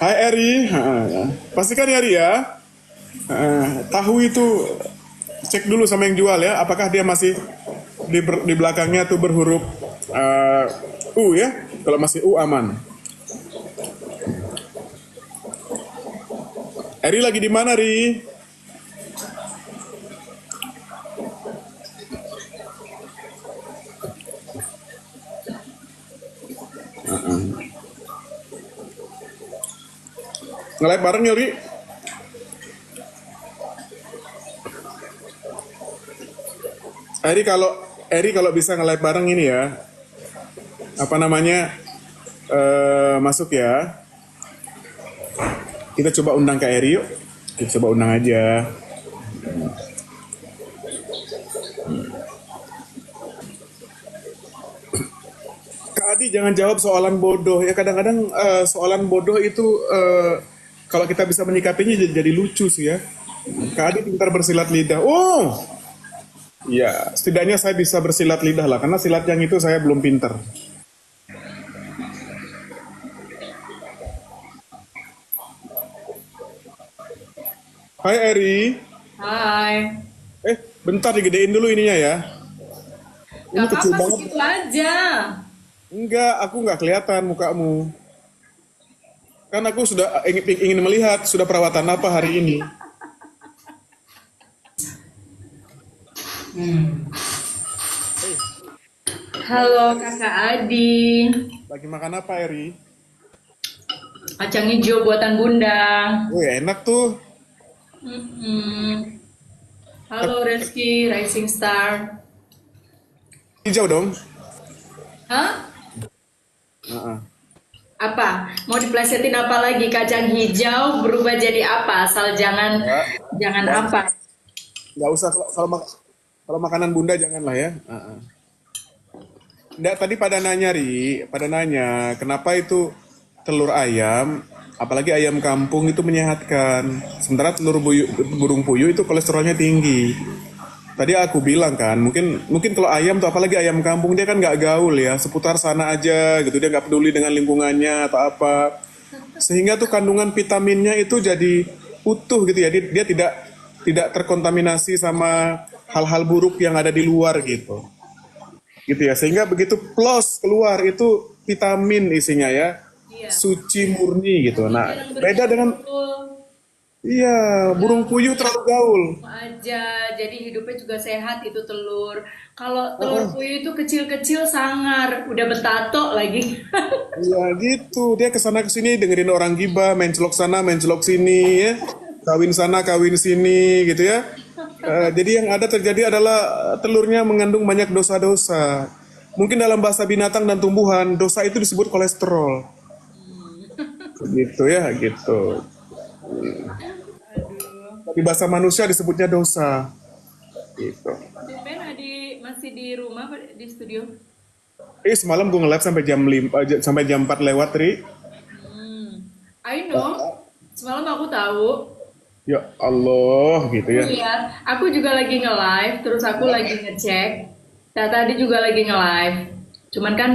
Hai Eri, pastikan ya Eri ya. Tahu itu cek dulu sama yang jual ya, apakah dia masih di belakangnya tuh berhuruf U ya. Kalau masih U aman. Eri lagi di mana Ri? Nge-live bareng ya Ri? Eri kalau bisa nge-live bareng ini ya, apa namanya, masuk ya. Kita coba undang Kak Eri yuk. Kita coba undang aja. Kak Adi jangan jawab soalan bodoh ya. Kadang-kadang soalan bodoh itu kalau kita bisa menyikapinya jadi lucu sih ya. Kak Adi pintar bersilat lidah. Oh, ya, setidaknya saya bisa bersilat lidah lah, karena silat yang itu saya belum pinter. Hai Eri. Hai. Bentar digedein dulu ininya ya. Ini Gak kecil apa-apa banget. segitu aja. Enggak, aku nggak kelihatan mukamu. Kan aku sudah ingin melihat sudah perawatan apa hari ini. Halo kakak Adi. Lagi makan apa Eri? Kacang hijau buatan bunda. Wih enak tuh. Halo Reski Rising Star. Hijau dong. Hah? Heeh. Apa? Mau diplesetin apa lagi? Kacang hijau berubah jadi apa? Asal jangan apa? Nggak usah kalau makanan bunda janganlah ya. Nggak, tadi pada nanya kenapa itu telur ayam, apalagi ayam kampung itu menyehatkan. Sementara burung puyuh itu kolesterolnya tinggi. Tadi aku bilang kan, mungkin kalau ayam tuh apalagi ayam kampung dia kan nggak gaul ya, seputar sana aja gitu, dia nggak peduli dengan lingkungannya atau apa, sehingga tuh kandungan vitaminnya itu jadi utuh gitu ya, dia tidak terkontaminasi sama hal-hal buruk yang ada di luar gitu. Gitu ya. Sehingga begitu plus keluar itu vitamin isinya ya. Iya. Suci murni gitu. Nah, Jarang beda dengan berkumpul iya, burung puyuh terlalu gaul. aja, jadi hidupnya juga sehat itu telur. Kalau telur Heeh. puyuh itu kecil-kecil sangar, udah betato lagi. Iya gitu, dia kesana kesini dengerin orang gibah, mencelok sana, mencelok sini, ya, kawin sana, kawin sini, gitu ya. Jadi yang ada terjadi adalah telurnya mengandung banyak dosa-dosa. Mungkin dalam bahasa binatang dan tumbuhan, dosa itu disebut kolesterol, gitu ya, gitu. Aduh. Tapi bahasa manusia disebutnya dosa, gitu. Tumben Adi masih di rumah apa di studio? Semalam gue nge-live sampai jam 5, sampai jam 4 lewat, Ri. I know. Semalam aku tahu. Ya Allah, gitu ya. Iya, aku juga lagi nge-live, terus aku lagi ngecek. Tadi juga lagi nge-live. Cuman kan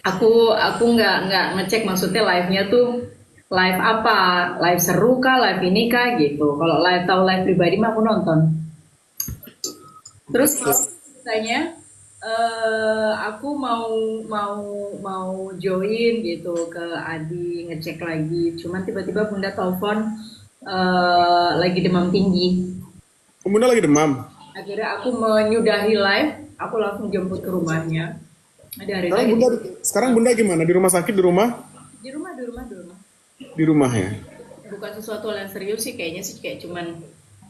aku nggak ngecek maksudnya live-nya tuh live apa, live seru kah, live ini kah gitu. Kalau live tahu live pribadi mah aku nonton. Terus katanya aku mau mau mau join gitu ke Adi ngecek lagi. Cuman tiba-tiba Bunda telepon lagi demam tinggi. Bunda lagi demam. Akhirnya aku menyudahi live, aku langsung jemput ke rumahnya. Ada hari Sekarang lagi Bunda, sekarang Bunda gimana? Di rumah sakit, di rumah? di rumah, di rumah, di rumah. Di rumah ya. Bukan sesuatu yang serius sih, kayaknya sih kayak cuman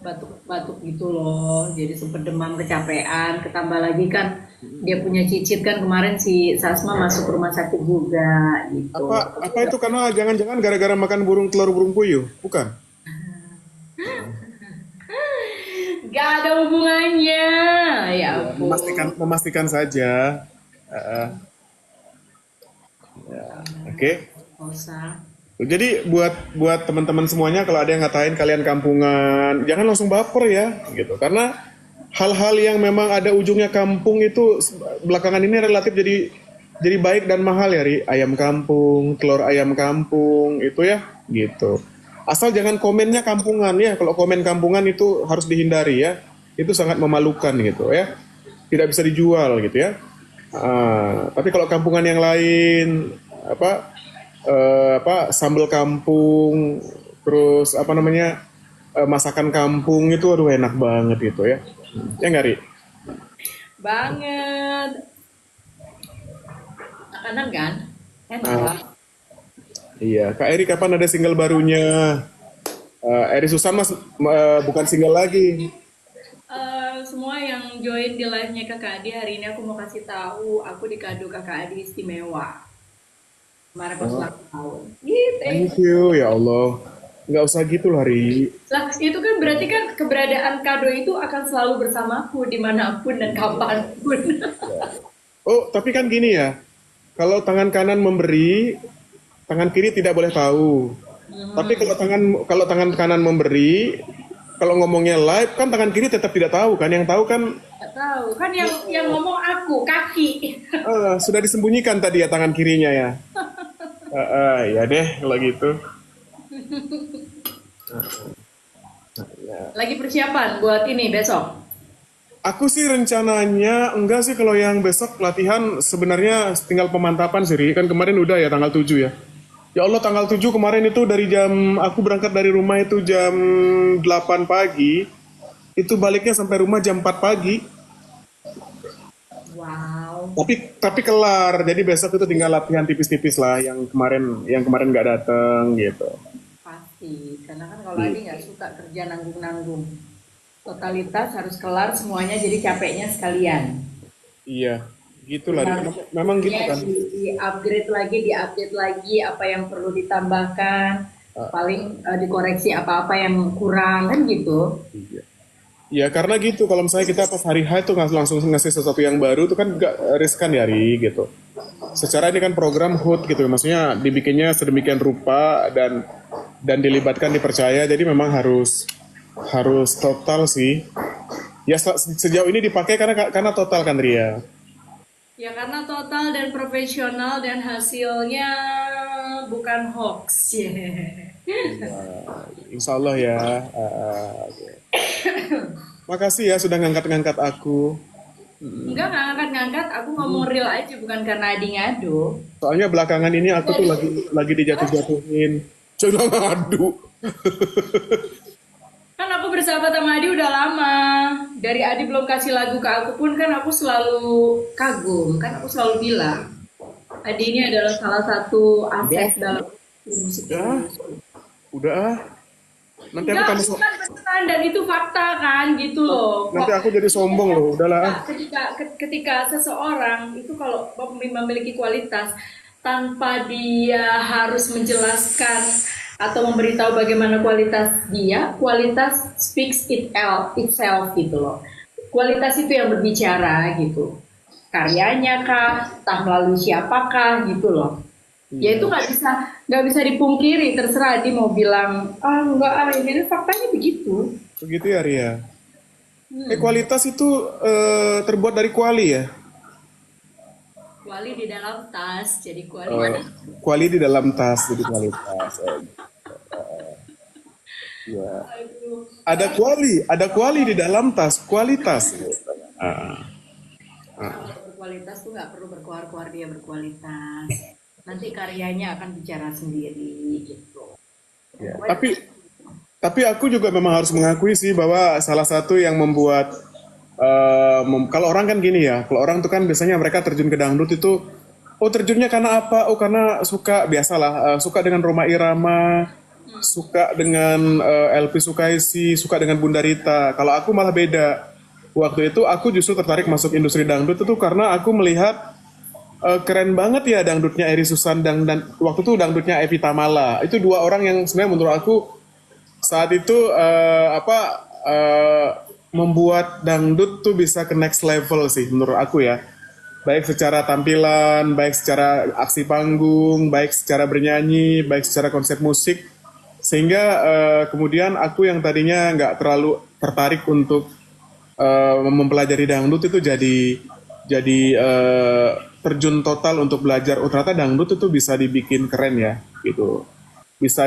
batuk-batuk gitu loh. Jadi sempet demam, kecapean, ketambah lagi kan dia punya cicit kan kemarin si Sasma masuk rumah sakit juga gitu. Apa itu karena jangan-jangan gara-gara makan telur burung puyuh? Bukan. Gak ada hubungannya, ya ampun. Memastikan saja. Oke. Gak usah. Jadi buat teman-teman semuanya kalau ada yang ngatain kalian kampungan, jangan langsung baper ya, gitu. Karena hal-hal yang memang ada ujungnya kampung itu belakangan ini relatif jadi baik dan mahal ya, Ri. Ayam kampung, telur ayam kampung itu ya, gitu. Asal jangan komennya kampungan ya. Kalau komen kampungan itu harus dihindari ya. Itu sangat memalukan gitu ya. Tidak bisa dijual gitu ya. Tapi kalau kampungan yang lain sambal kampung, terus masakan kampung itu aduh enak banget gitu ya. Ya nggak, Ri? Banget. Makanan kan? Enak Ah, lah. iya, Kak Eri kapan ada single barunya? Eri Susan mas bukan single lagi. Semua yang join di live-nya Kakak Adi hari ini aku mau kasih tahu aku di kado Kakak Adi istimewa. Kemarin pas ulang tahun. Gitu. Thank you ya Allah. Nggak usah gitu lah, Ri. Lah, itu kan berarti kan keberadaan kado itu akan selalu bersamaku dimanapun dan kapanpun. Oh, tapi kan gini ya. Kalau tangan kanan memberi, tangan kiri tidak boleh tahu. Tapi kalau tangan kanan memberi, kalau ngomongnya live kan tangan kiri tetap tidak tahu kan. Yang tahu kan Gak tahu kan yang ngomong aku kaki. sudah disembunyikan tadi ya tangan kirinya ya. Ya deh kalau gitu. Lagi persiapan buat ini besok. Aku sih rencananya enggak sih kalau yang besok latihan sebenarnya tinggal pemantapan sih, Ri. Kan kemarin udah ya tanggal 7 ya. Ya Allah tanggal 7 kemarin itu aku berangkat dari rumah itu jam 8 pagi. Itu baliknya sampai rumah jam 4 pagi. Wow, Tapi kelar. Jadi besok itu tinggal latihan tipis-tipis lah yang kemarin nggak datang gitu. pasti. Karena kan kalau Adi nggak suka kerja nanggung-nanggung. Totalitas harus kelar semuanya jadi capeknya sekalian. Iya, gitulah. Harus Memang gitu kan. di-upgrade lagi, di-update lagi apa yang perlu ditambahkan, paling dikoreksi apa-apa yang kurang kan gitu. Iya. Ya karena gitu kalau misalnya kita pas hari H itu langsung ngasih sesuatu yang baru itu kan gak riskan ya, Ri, gitu. Secara ini kan program HUT gitu, maksudnya dibikinnya sedemikian rupa dan dilibatkan dipercaya, jadi memang harus total sih. Ya sejauh ini dipakai karena total kan, Ria. Ya karena total dan profesional dan hasilnya bukan hoax. Yeah. Insya Allah ya. Oke. Makasih ya sudah ngangkat-ngangkat aku. Enggak, nggak ngangkat-ngangkat. Aku ngomong real aja, bukan karena Adi ngadu. Soalnya belakangan ini aku tuh lagi dijatuh-jatuhin. Jangan ngadu. Kan aku bersahabat sama Adi udah lama. Dari Adi belum kasih lagu ke aku pun kan aku selalu kagum. Kan aku selalu bilang, Adi ini adalah salah satu aset dalam musik Udah, Indonesia. udah ah. Nanti aku Enggak, tambah bukan beneran dan itu fakta kan gitu loh. nanti aku jadi sombong loh. Udahlah. Ah. Ketika seseorang itu kalau memiliki kualitas tanpa dia harus menjelaskan atau memberitahu bagaimana kualitas dia, kualitas speaks itself gitu loh. Kualitas itu yang berbicara gitu. Karyanya kah, entah melalui siapakah gitu loh. Ya itu nggak bisa dipungkiri, terserah dia mau bilang enggak ini faktanya begitu. Begitu ya Ria. Kualitas itu terbuat dari kuali ya. Kuali di dalam tas, jadi kuali. Kuali di dalam tas jadi kualitas. Ya. Aduh. Ada kuali di dalam tas, kualitas. Ah, Kalau berkualitas tuh nggak perlu berkuar-kuar dia berkualitas. Nanti karyanya akan bicara sendiri gitu. ya. Tapi aku juga memang harus mengakui sih bahwa salah satu yang membuat kalau orang kan gini ya, kalau orang tuh kan biasanya mereka terjun ke dangdut itu, oh terjunnya karena apa? Oh karena suka biasalah, suka dengan Rhoma Irama, suka dengan Elvi Sukaisi, suka dengan Bunda Rita. Kalau aku malah beda. Waktu itu aku justru tertarik masuk industri dangdut itu karena aku melihat keren banget ya dangdutnya Eri Susan dan waktu itu dangdutnya Evi Tamala. Itu dua orang yang sebenarnya menurut aku saat itu membuat dangdut tuh bisa ke next level sih menurut aku ya. Baik secara tampilan, baik secara aksi panggung, baik secara bernyanyi, baik secara konsep musik. Sehingga kemudian aku yang tadinya nggak terlalu tertarik untuk mempelajari dangdut itu jadi terjun total untuk belajar. Oh ternyata dangdut itu bisa dibikin keren ya, gitu. Bisa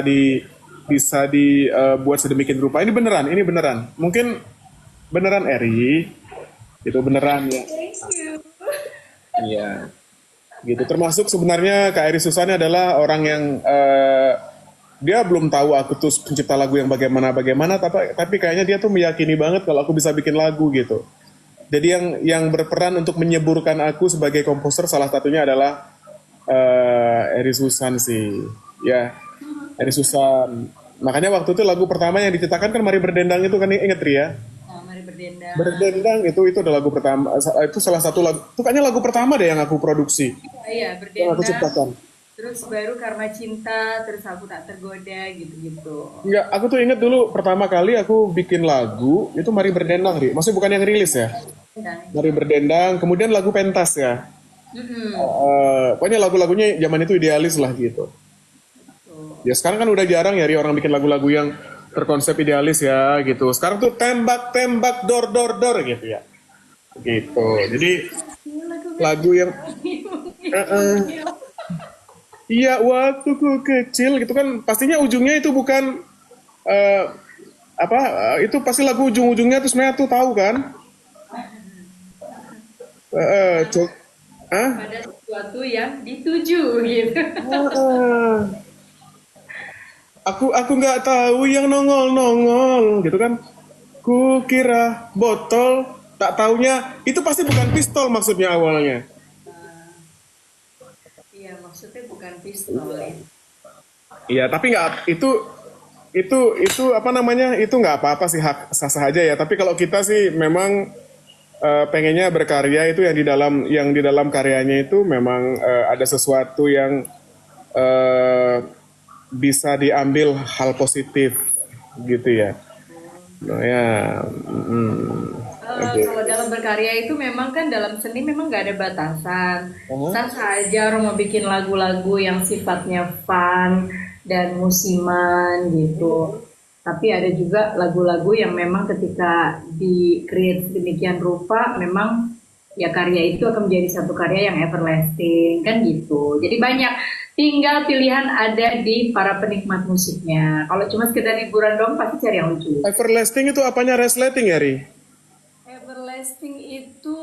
dibuat sedemikian rupa. Ini beneran. Mungkin beneran Eri, itu beneran ya. Thank you. Iya. Gitu. Termasuk sebenarnya Kak Eri Susani adalah orang yang dia belum tahu aku tuh pencipta lagu yang bagaimana, tapi kayaknya dia tuh meyakini banget kalau aku bisa bikin lagu gitu. Jadi yang berperan untuk menyeburkan aku sebagai komposer salah satunya adalah Eri Susan sih, ya Eri Susan. Makanya waktu itu lagu pertama yang diciptakan kan Mari Berdendang itu kan inget Ria? Nah, mari berdendang. Berdendang itu adalah lagu pertama, itu salah satu lagu, itu kayaknya lagu pertama deh yang aku produksi, Iya, yang aku berdendang. ciptakan. Terus baru Karma Cinta, terus Aku Tak Tergoda gitu-gitu. Enggak, aku tuh inget dulu pertama kali aku bikin lagu itu Mari Berdendang, Ri. Maksudnya bukan yang rilis ya. Dan, Mari Berdendang, kemudian lagu Pentas ya. Pokoknya lagu-lagunya zaman itu idealis lah gitu. Ya sekarang kan udah jarang ya Ri, orang bikin lagu-lagu yang terkonsep idealis ya gitu. Sekarang tuh tembak-tembak, dor-dor-dor gitu ya. Gitu. Jadi lagu yang iya waktu ku kecil gitu kan pastinya ujungnya itu bukan itu pasti lagu ujung-ujungnya tuh sebenarnya tuh tahu kan? pada sesuatu yang dituju gitu. Aku nggak tahu yang nongol-nongol gitu kan. Ku kira botol, tak taunya itu pasti bukan pistol maksudnya awalnya. Iya, maksudnya bukan pistol. Iya, tapi nggak itu apa namanya? Itu nggak apa-apa sih, hak sah-sah aja ya. Tapi kalau kita sih memang pengennya berkarya itu yang di dalam karyanya itu memang ada sesuatu yang bisa diambil hal positif gitu ya. Nah ya, Kalau dalam berkarya itu memang kan dalam seni memang nggak ada batasan. Sah saja orang mau bikin lagu-lagu yang sifatnya fun dan musiman gitu. Tapi ada juga lagu-lagu yang memang ketika di-create sedemikian rupa memang ya karya itu akan menjadi satu karya yang everlasting kan gitu. Jadi banyak, tinggal pilihan ada di para penikmat musiknya. Kalau cuma sekedar hiburan dong pasti cari yang lucu. everlasting itu apanya resleting ya Ri? Everlasting itu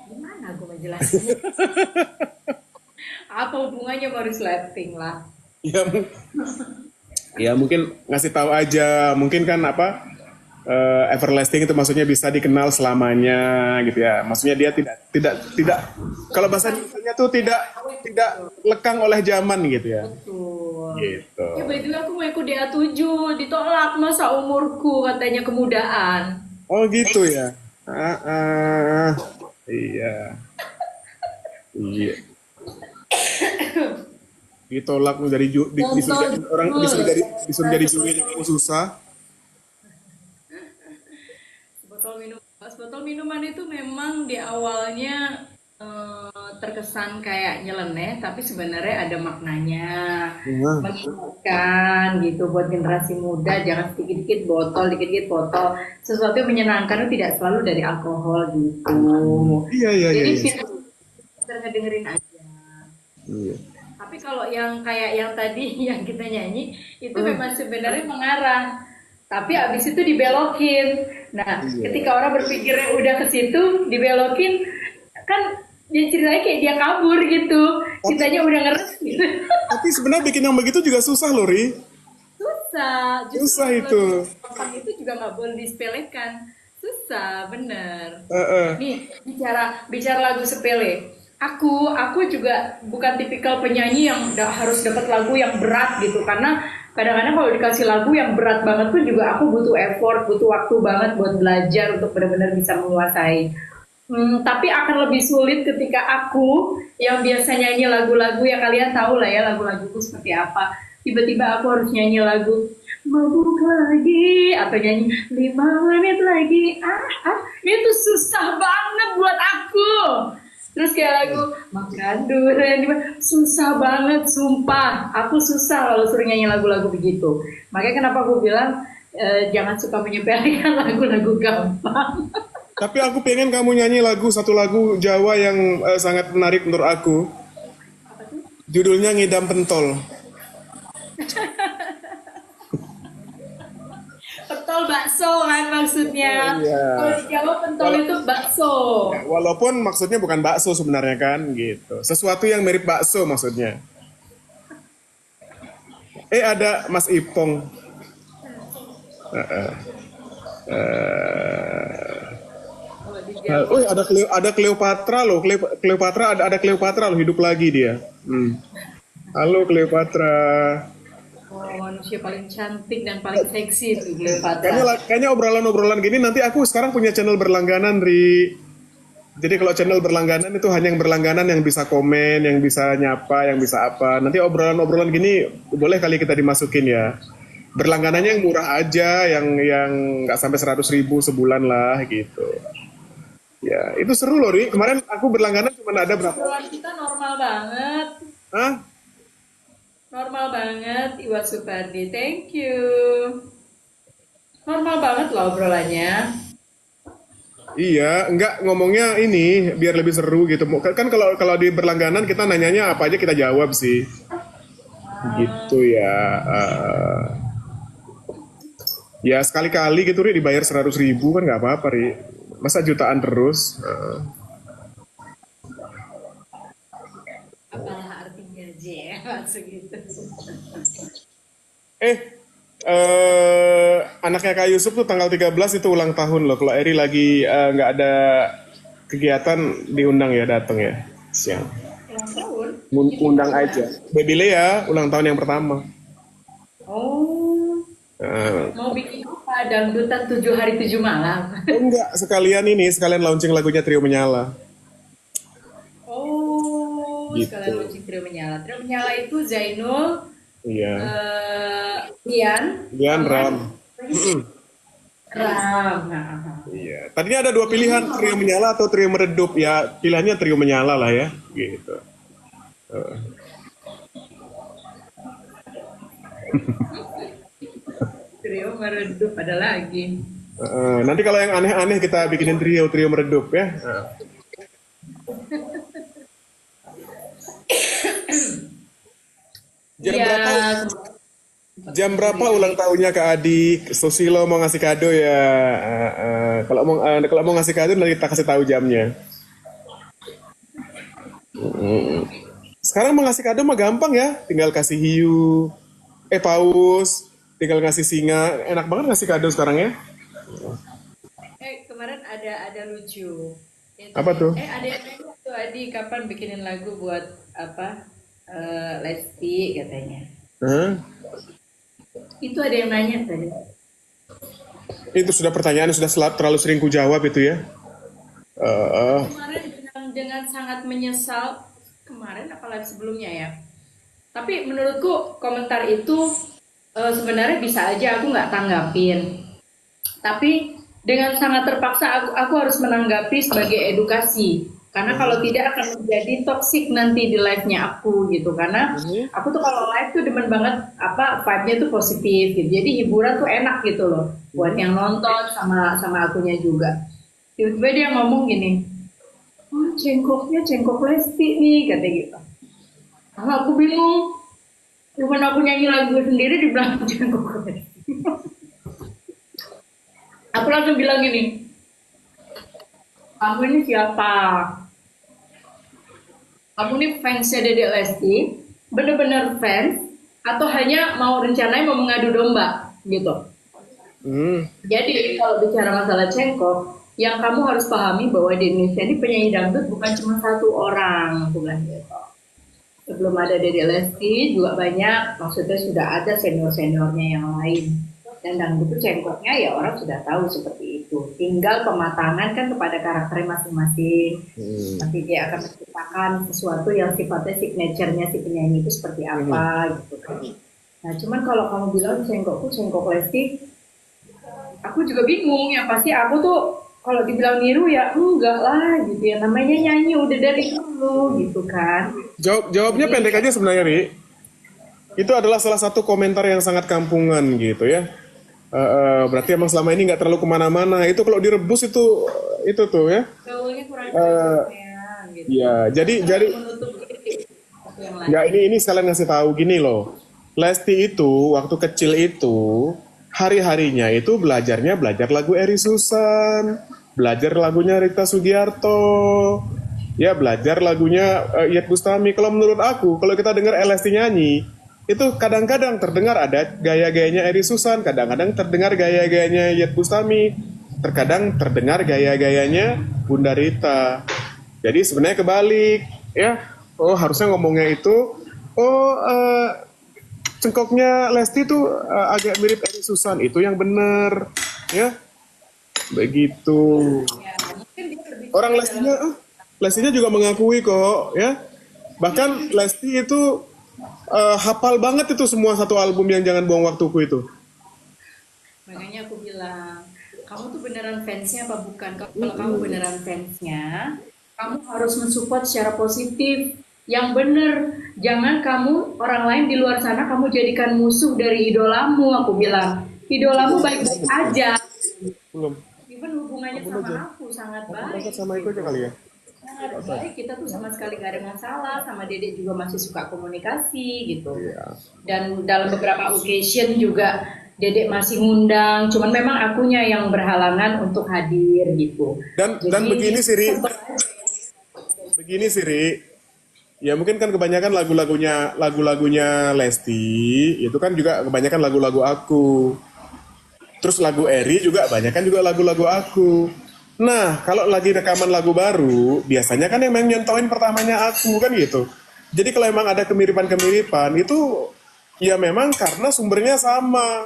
gimana gue menjelaskannya? Apa hubungannya Maurice Lasting lah? Ya, ya mungkin ngasih tahu aja, mungkin kan apa everlasting itu maksudnya bisa dikenal selamanya gitu ya. Maksudnya dia tidak kalau bahasa Indonesia tuh tidak lekang oleh zaman gitu ya. Betul. Gitu. Ya by the way, aku mau ikut DA7, ditolak masa umurku katanya kemudaan. Oh gitu ya. Iya. Iya. Ditolak dari disuruh jadi orang disuruh jadi juri yang susah. Sebotol minuman itu memang di awalnya terkesan kayak nyeleneh, tapi sebenarnya ada maknanya. Nah, Mengingatkan gitu buat generasi muda, jangan sedikit-dikit botol, dikit-dikit botol. Sesuatu yang menyenangkan itu tidak selalu dari alkohol gitu. iya iya iya. Jadi Iya. kita ngedengerin aja. Iya. Tapi kalau yang kayak yang tadi yang kita nyanyi itu memang sebenarnya mengarah, tapi abis itu dibelokin. Nah, ketika orang berpikirnya udah ke situ, dibelokin, kan dia ceritanya kayak dia kabur gitu. Kitanya udah ngeres gitu. Tapi sebenarnya bikin yang begitu juga susah loh, Ri. Susah. Justru Susah kalau itu. gampang itu juga nggak boleh disepelekan. Susah, bener. Heeh. Nih, bicara lagu sepele. Aku juga bukan tipikal penyanyi yang harus dapat lagu yang berat gitu, karena kadang-kadang kalau dikasih lagu yang berat banget pun juga aku butuh effort, butuh waktu banget buat belajar untuk benar-benar bisa menguasai. Tapi akan lebih sulit ketika aku yang biasa nyanyi lagu-lagu ya kalian tahu lah ya lagu-laguku seperti apa. Tiba-tiba aku harus nyanyi lagu mabuk lagi atau nyanyi 5 menit lagi. Itu susah banget buat aku. Terus kayak lagu makan durian susah banget, sumpah. Aku susah kalau suruh nyanyi lagu-lagu begitu. Makanya kenapa aku bilang jangan suka menyepelekan lagu-lagu gampang. Tapi aku pengen kamu nyanyi satu lagu Jawa yang sangat menarik menurut aku. Judulnya Ngidam Pentol. Pentol bakso kan maksudnya. Iya. Kalau di Jawa pentol itu bakso. Walaupun maksudnya bukan bakso sebenarnya kan gitu. Sesuatu yang mirip bakso maksudnya. Ada Mas Ipong. Kalau di Jawa. Ada Cleopatra loh. Cleopatra ada Cleopatra loh, hidup lagi dia. Halo Cleopatra. Oh, manusia paling cantik dan paling seksi itu Cleopatra. Kayaknya obrolan-obrolan gini nanti aku sekarang punya channel berlangganan, Ri. Jadi kalau channel berlangganan itu hanya yang berlangganan yang bisa komen, yang bisa nyapa, yang bisa apa. Nanti obrolan-obrolan gini boleh kali kita dimasukin ya. Berlangganannya yang murah aja, yang nggak sampai 100.000 sebulan lah gitu. Ya, itu seru loh, Ri. Kemarin aku berlangganan cuma ada berapa? Obrolan kita normal banget. Hah? Normal banget, Iwa Supardi. Thank you. Normal banget loh obrolannya. Iya, enggak ngomongnya ini biar lebih seru gitu. Kan kalau di berlangganan kita nanyanya apa aja kita jawab sih. Gitu ya. Ya sekali-kali gitu Ri dibayar 100.000 kan nggak apa-apa Ri. Masa jutaan terus? Apalah artinya J, maksud gitu. Anaknya Kak Yusuf tuh tanggal 13 itu ulang tahun loh. Kalau Eri lagi nggak ada kegiatan diundang ya, datang ya siang. Ulang tahun? Undang aja. Baby Lea ulang tahun yang pertama. Oh, mau bikin apa? Dangdutan 7 hari 7 malam. Enggak, sekalian launching lagunya Trio Menyala. Oh, Gitu. sekalian launching Trio Menyala. Trio Menyala itu Zainul, Iya. Rian, Dian Ram. Ram. Nah, Iya. Tadinya ada 2 pilihan, Trio Menyala atau Trio Meredup. Ya, pilihannya Trio Menyala lah ya, gitu. Trio meredup ada lagi. Nanti kalau yang aneh-aneh kita bikinin trio meredup ya. Jam Iya, berapa? Jam berapa ulang tahunnya Kak Adi? Susilo mau ngasih kado ya. Kalau mau ngasih kado nanti kita kasih tahu jamnya. Sekarang mau ngasih kado mah gampang ya. Tinggal kasih hiu, paus, tinggal ngasih singa. Enak banget ngasih kado sekarang ya. Kemarin ada lucu. Apa tuh? Ada yang nanya tuh Adi kapan bikinin lagu buat apa? Lesti katanya. Hah? Itu ada yang nanya tadi. Itu sudah pertanyaan sudah terlalu sering ku jawab itu ya. Kemarin dengan sangat menyesal kemarin apalagi sebelumnya ya. Tapi menurutku komentar itu sebenarnya bisa aja aku nggak tanggapin. Tapi dengan sangat terpaksa aku harus menanggapi sebagai edukasi. Karena kalau tidak akan menjadi toksik nanti di live-nya aku gitu. Karena aku tuh kalau live tuh demen banget vibe-nya tuh positif gitu. Jadi hiburan tuh enak gitu loh buat yang nonton sama akunya juga. Tiba-tiba dia ngomong gini, "Oh, cengkoknya cengkok Lesti nih," katanya gitu. Nah, aku bingung. Cuman aku nyanyi lagu sendiri dibilang cengkok Lesti. Aku langsung bilang gini, "Kamu ini siapa? Kamu ini fansnya Dedek Lesti, bener-bener fans, atau hanya mau rencananya mau mengadu domba gitu." Jadi kalau bicara masalah cengkok, yang kamu harus pahami bahwa di Indonesia ini penyanyi dangdut bukan cuma satu orang, bukan gitu. Sebelum ada Dedek Lesti juga banyak, maksudnya sudah ada senior-seniornya yang lain. Dan dangdut itu cengkoknya ya orang sudah tahu seperti itu. Tinggal pematangan kan kepada karakternya masing-masing. Nanti dia akan menciptakan sesuatu yang sifatnya signature-nya si penyanyi itu seperti apa gitu kan. Nah cuman kalau kamu bilang cengkokku cengkok Lesti, aku juga bingung. Yang pasti aku tuh kalau dibilang niru ya enggak lah gitu ya. Namanya nyanyi udah dari dulu gitu kan. Jawabnya pendek aja sebenarnya, Ri. Itu adalah salah satu komentar yang sangat kampungan gitu ya. Berarti emang selama ini nggak terlalu kemana-mana. Itu kalau direbus itu tuh ya. Gaulnya kurang gitu. Ya, jadi nggak ini sekalian ngasih tahu gini loh. Lesti itu waktu kecil itu hari-harinya itu belajar lagu Eri Susan, belajar lagunya Rita Sugiarto, ya belajar lagunya Iyeth Bustami. Kalau menurut aku, kalau kita dengar Lesti nyanyi, itu kadang-kadang terdengar ada gaya-gayanya Eri Susan, kadang-kadang terdengar gaya-gayanya Iyeth Bustami, terkadang terdengar gaya-gayanya Bunda Rita. Jadi sebenarnya kebalik, ya. Oh harusnya ngomongnya itu, cengkoknya Lesti tuh agak mirip Eri Susan, itu yang benar, ya. Begitu. Orang Lestinya juga mengakui kok, ya. Bahkan Lesti itu hafal banget itu semua satu album yang Jangan Buang Waktuku itu. Makanya aku bilang, kamu tuh beneran fansnya apa bukan? Kalau kamu beneran fansnya, kamu harus mensupport secara positif. Yang bener, jangan kamu orang lain di luar sana kamu jadikan musuh dari idolamu. Aku bilang, idolamu baik-baik aja. Belum. Even hubungannya sama aku sangat baik. Sama itu aja kali ya. Sangat baik, kita tuh sama sekali gak ada masalah. Sama Dedek juga masih suka komunikasi gitu. Dan dalam beberapa occasion juga Dedek masih ngundang. Cuman memang akunya yang berhalangan untuk hadir gitu. Dan begini sih Ri. Ya mungkin kan kebanyakan lagu-lagunya Lesti itu kan juga kebanyakan lagu-lagu aku. Terus lagu Eri juga kebanyakan juga lagu-lagu aku. Nah kalau lagi rekaman lagu baru biasanya kan yang nyontohin pertamanya aku kan gitu. Jadi kalau emang ada kemiripan itu ya memang karena sumbernya sama.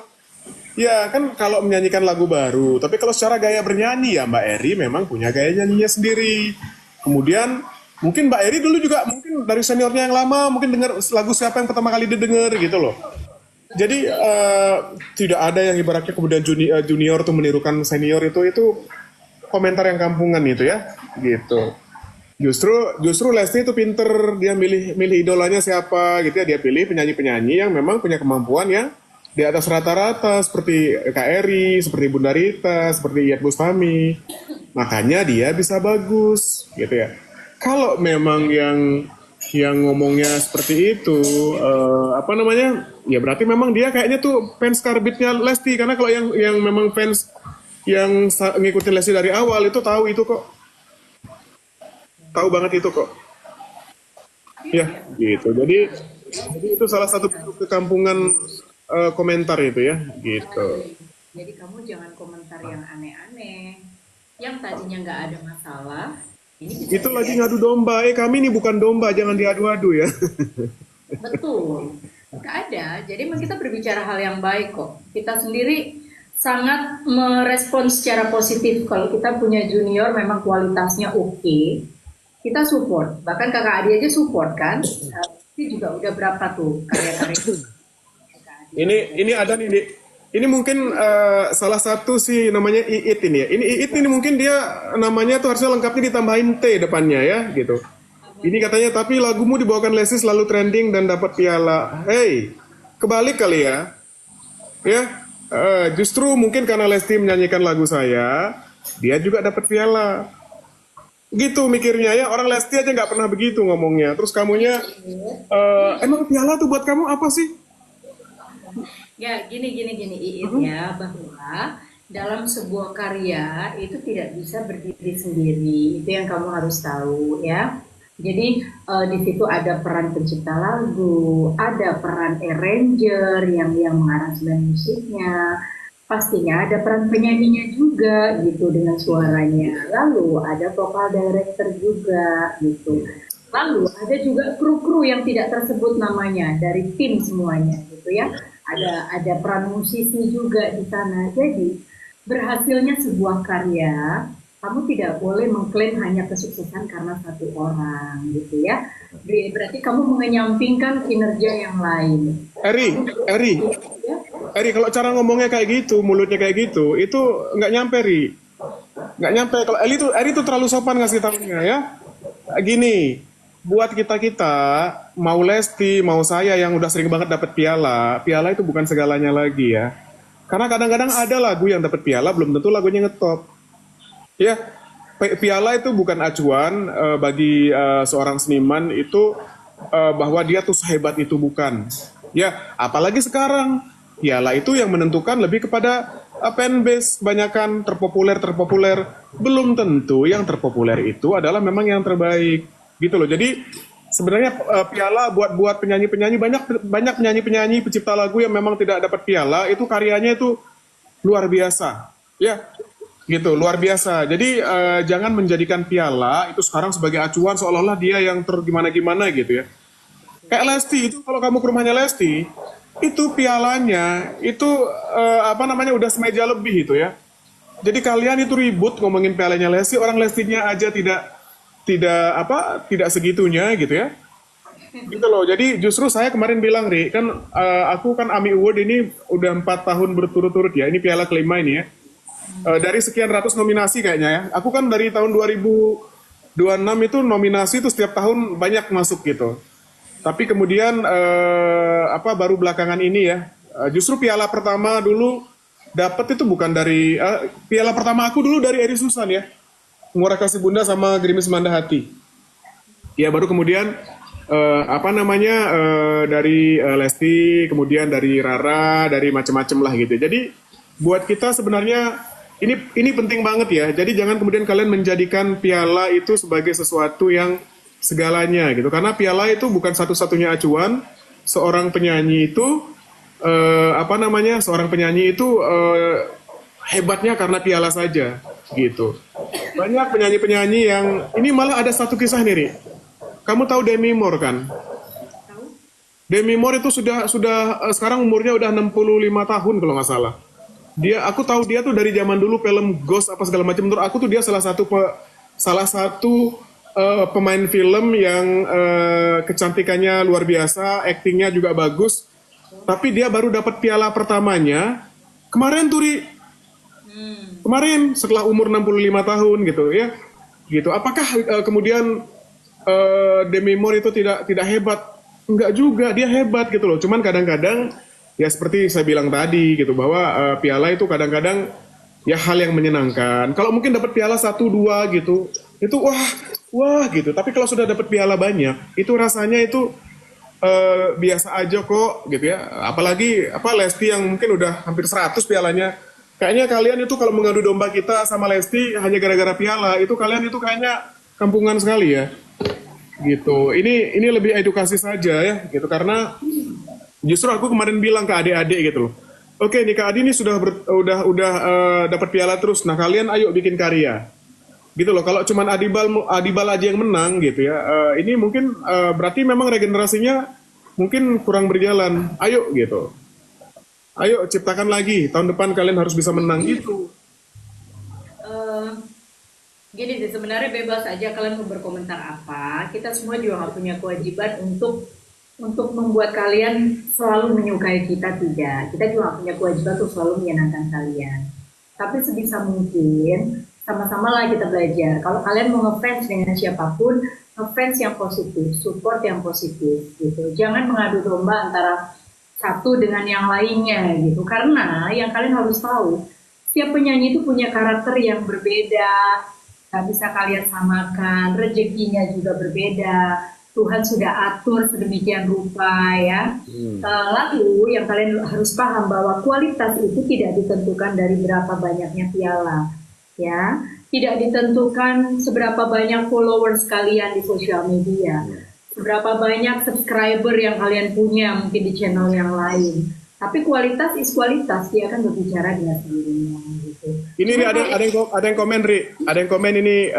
Ya kan kalau menyanyikan lagu baru, tapi kalau secara gaya bernyanyi ya Mbak Eri memang punya gaya nyanyinya sendiri. Kemudian mungkin Mbak Eri dulu juga mungkin dari seniornya yang lama mungkin dengar lagu siapa yang pertama kali didengar gitu loh. Jadi tidak ada yang ibaratnya kemudian junior tuh menirukan senior itu komentar yang kampungan itu ya gitu. Justru Lesti itu pinter, dia milih idolanya siapa gitu ya, dia pilih penyanyi-penyanyi yang memang punya kemampuan ya di atas rata-rata seperti Kak Eri, seperti Bunda Rita, seperti Iyeth Bustami. Makanya dia bisa bagus gitu ya. Kalau memang yang ngomongnya seperti itu Ya berarti memang dia kayaknya tuh fans karbitnya Lesti, karena kalau yang memang fans yang ngikutin Lesti dari awal itu tahu itu kok, tahu banget itu kok. Ya, gitu. Jadi itu salah satu bentuk kekampungan komentar itu ya, gitu. Jadi kamu jangan komentar yang aneh-aneh. Yang tadinya nggak ada masalah, ini bisa Itu lagi jadi ngadu domba. Kami ini bukan domba, jangan diadu-adu ya. betul. Nggak ada. Jadi memang kita berbicara hal yang baik kok. Kita sendiri sangat merespons secara positif. Kalau kita punya junior memang kualitasnya oke, kita support. Bahkan kakak Adi aja support kan. Itu juga udah berapa tuh karya-karya kakak Adi. Ini ada nih, Dik. Ini mungkin salah satu sih namanya Iit ini ya. Ini Iit ini mungkin dia namanya tuh harusnya lengkapnya ditambahin T depannya ya, gitu. Ini katanya, tapi lagumu dibawakan Lesti selalu trending dan dapat piala. Hey, kebalik kali ya. Ya, justru mungkin karena Lesti menyanyikan lagu saya, dia juga dapat piala. Gitu mikirnya ya, orang Lesti aja nggak pernah begitu ngomongnya. Terus kamunya, emang piala tuh buat kamu apa sih? Ya, gini Iit ya, bahwa dalam sebuah karya itu tidak bisa berdiri sendiri. Itu yang kamu harus tahu ya. Jadi di situ ada peran pencipta lagu, ada peran arranger yang mengaransemen musiknya, pastinya ada peran penyanyinya juga gitu dengan suaranya. Lalu ada vokal director juga gitu. Lalu ada juga kru-kru yang tidak tersebut namanya dari tim semuanya gitu ya. Ada peran musisi juga di sana. Jadi berhasilnya sebuah karya, kamu tidak boleh mengklaim hanya kesuksesan karena satu orang gitu ya. Berarti kamu mengenyampingkan kinerja yang lain. Eri, Ya, kalau cara ngomongnya kayak gitu, mulutnya kayak gitu, itu nggak nyampe, Ri. Nggak nyampe. Kalau Eri tuh terlalu sopan ngasih tahunya ya. Gini, buat kita mau Lesti, mau saya yang udah sering banget dapat piala, piala itu bukan segalanya lagi ya. Karena kadang-kadang ada lagu yang dapat piala, belum tentu lagunya ngetop. Ya, piala itu bukan acuan bagi seorang seniman itu bahwa dia tuh sehebat itu, bukan. Ya, apalagi sekarang piala itu yang menentukan lebih kepada fanbase, kebanyakan terpopuler. Belum tentu yang terpopuler itu adalah memang yang terbaik, gitu loh. Jadi sebenarnya piala buat penyanyi-penyanyi, banyak penyanyi-penyanyi pencipta lagu yang memang tidak dapat piala, itu karyanya itu luar biasa. Ya, gitu, luar biasa. Jadi jangan menjadikan piala itu sekarang sebagai acuan seolah-olah dia yang gimana-gimana gitu ya. Kayak Lesti itu, kalau kamu ke rumahnya Lesti, itu pialanya itu udah semeja lebih itu ya. Jadi kalian itu ribut ngomongin pialanya Lesti, orang Lestinya aja tidak segitunya gitu ya. Gitu loh. Jadi justru saya kemarin bilang, Ri, kan aku kan AMI Award ini udah 4 tahun berturut-turut ya. Ini piala kelima ini ya. Dari sekian ratus nominasi kayaknya ya. Aku kan dari tahun 2026 itu nominasi itu setiap tahun banyak masuk gitu. Tapi kemudian baru belakangan ini ya. Justru piala pertama dulu dapat itu bukan dari piala pertama aku dulu dari Eri Susan ya. Murah Kasih Bunda sama Gerimis Manda Hati. Ya baru kemudian dari Lesti, kemudian dari Rara, dari macam-macam lah gitu. Jadi buat kita sebenarnya ini penting banget ya. Jadi jangan kemudian kalian menjadikan piala itu sebagai sesuatu yang segalanya gitu. Karena piala itu bukan satu-satunya acuan. Seorang penyanyi itu hebatnya karena piala saja gitu. Banyak penyanyi-penyanyi yang ini malah ada satu kisah nih, Ri. Kamu tahu Demi Moore kan? Demi Moore itu sudah sekarang umurnya udah 65 tahun kalau nggak salah. Aku tahu dia tuh dari zaman dulu film Ghost apa segala macam. Menurut aku tuh dia salah satu pemain film yang kecantikannya luar biasa, aktingnya juga bagus. Tapi dia baru dapat piala pertamanya kemarin tuh, Ri. Kemarin setelah umur 65 tahun gitu ya. Gitu. Apakah kemudian Demi Moore itu tidak hebat? Enggak juga, dia hebat gitu loh. Cuman kadang-kadang ya seperti saya bilang tadi gitu, bahwa piala itu kadang-kadang ya hal yang menyenangkan. Kalau mungkin dapat piala 1-2 gitu, itu wah gitu. Tapi kalau sudah dapat piala banyak, itu rasanya itu biasa aja kok gitu ya. Apalagi apa Lesti yang mungkin udah hampir 100 pialanya. Kayaknya kalian itu kalau mengadu domba kita sama Lesti hanya gara-gara piala, itu kalian itu kayaknya kampungan sekali ya. Gitu. Ini lebih edukasi saja ya gitu karena justru aku kemarin bilang ke adik-adik gitu loh. Oke, nih Kak Adi ini udah dapat piala terus. Nah, kalian ayo bikin karya. Gitu loh. Kalau cuman Adibal aja yang menang gitu ya. Ini mungkin berarti memang regenerasinya mungkin kurang berjalan. Ayo gitu. Ayo ciptakan lagi. Tahun depan kalian harus bisa menang gitu. Eh, Gini sih, sebenarnya bebas aja kalian mau berkomentar apa. Kita semua juga nggak punya kewajiban untuk membuat kalian selalu menyukai kita, tidak. Kita juga nggak punya kewajiban untuk selalu menyenangkan kalian. Tapi sebisa mungkin sama-sama lah kita belajar. Kalau kalian mau ngefans dengan siapapun, ngefans yang positif, support yang positif gitu. Jangan mengadu domba antara satu dengan yang lainnya gitu. Karena yang kalian harus tahu, setiap penyanyi itu punya karakter yang berbeda, nggak bisa kalian samakan, rezekinya juga berbeda. Tuhan sudah atur sedemikian rupa ya. Lalu yang kalian harus paham bahwa kualitas itu tidak ditentukan dari berapa banyaknya piala, ya. Tidak ditentukan seberapa banyak followers kalian di sosial media, seberapa banyak subscriber yang kalian punya mungkin di channel yang lain. Tapi kualitas is kualitas, dia akan berbicara dengan sendirinya gitu. Ini Ri, ada yang komen Ri, ada yang komen ini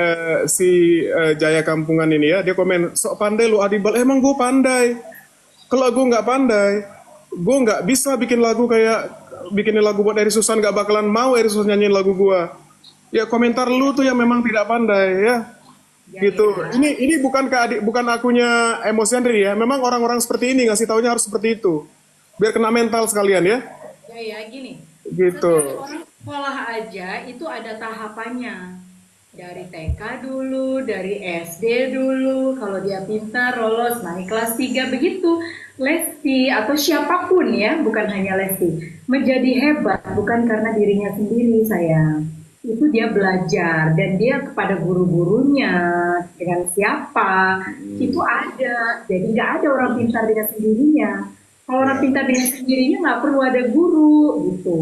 si Jaya Kampungan ini ya, dia komen sok pandai lu Adibal, emang gue pandai. Kalau gue nggak pandai, gue nggak bisa bikin lagu bikinin lagu buat Eri Susan, nggak bakalan mau Eri Susan nyanyiin lagu gue. Ya komentar lu tuh yang memang tidak pandai ya. Gitu. Ini bukan akunya emosian Ri ya. Memang orang-orang seperti ini ngasih taunya harus seperti itu. Biar kena mental sekalian ya. Ya gini. Gitu. Orang sekolah aja itu ada tahapannya. Dari TK dulu, dari SD dulu, kalau dia pintar lolos naik kelas 3 begitu. Lesti atau siapapun ya, bukan hanya Lesti, menjadi hebat bukan karena dirinya sendiri sayang. Itu dia belajar dan dia kepada guru-gurunya dengan siapa itu ada. Jadi nggak ada orang pintar dengan sendirinya. Kalau orang pintar dengan sendirinya nggak perlu ada guru gitu.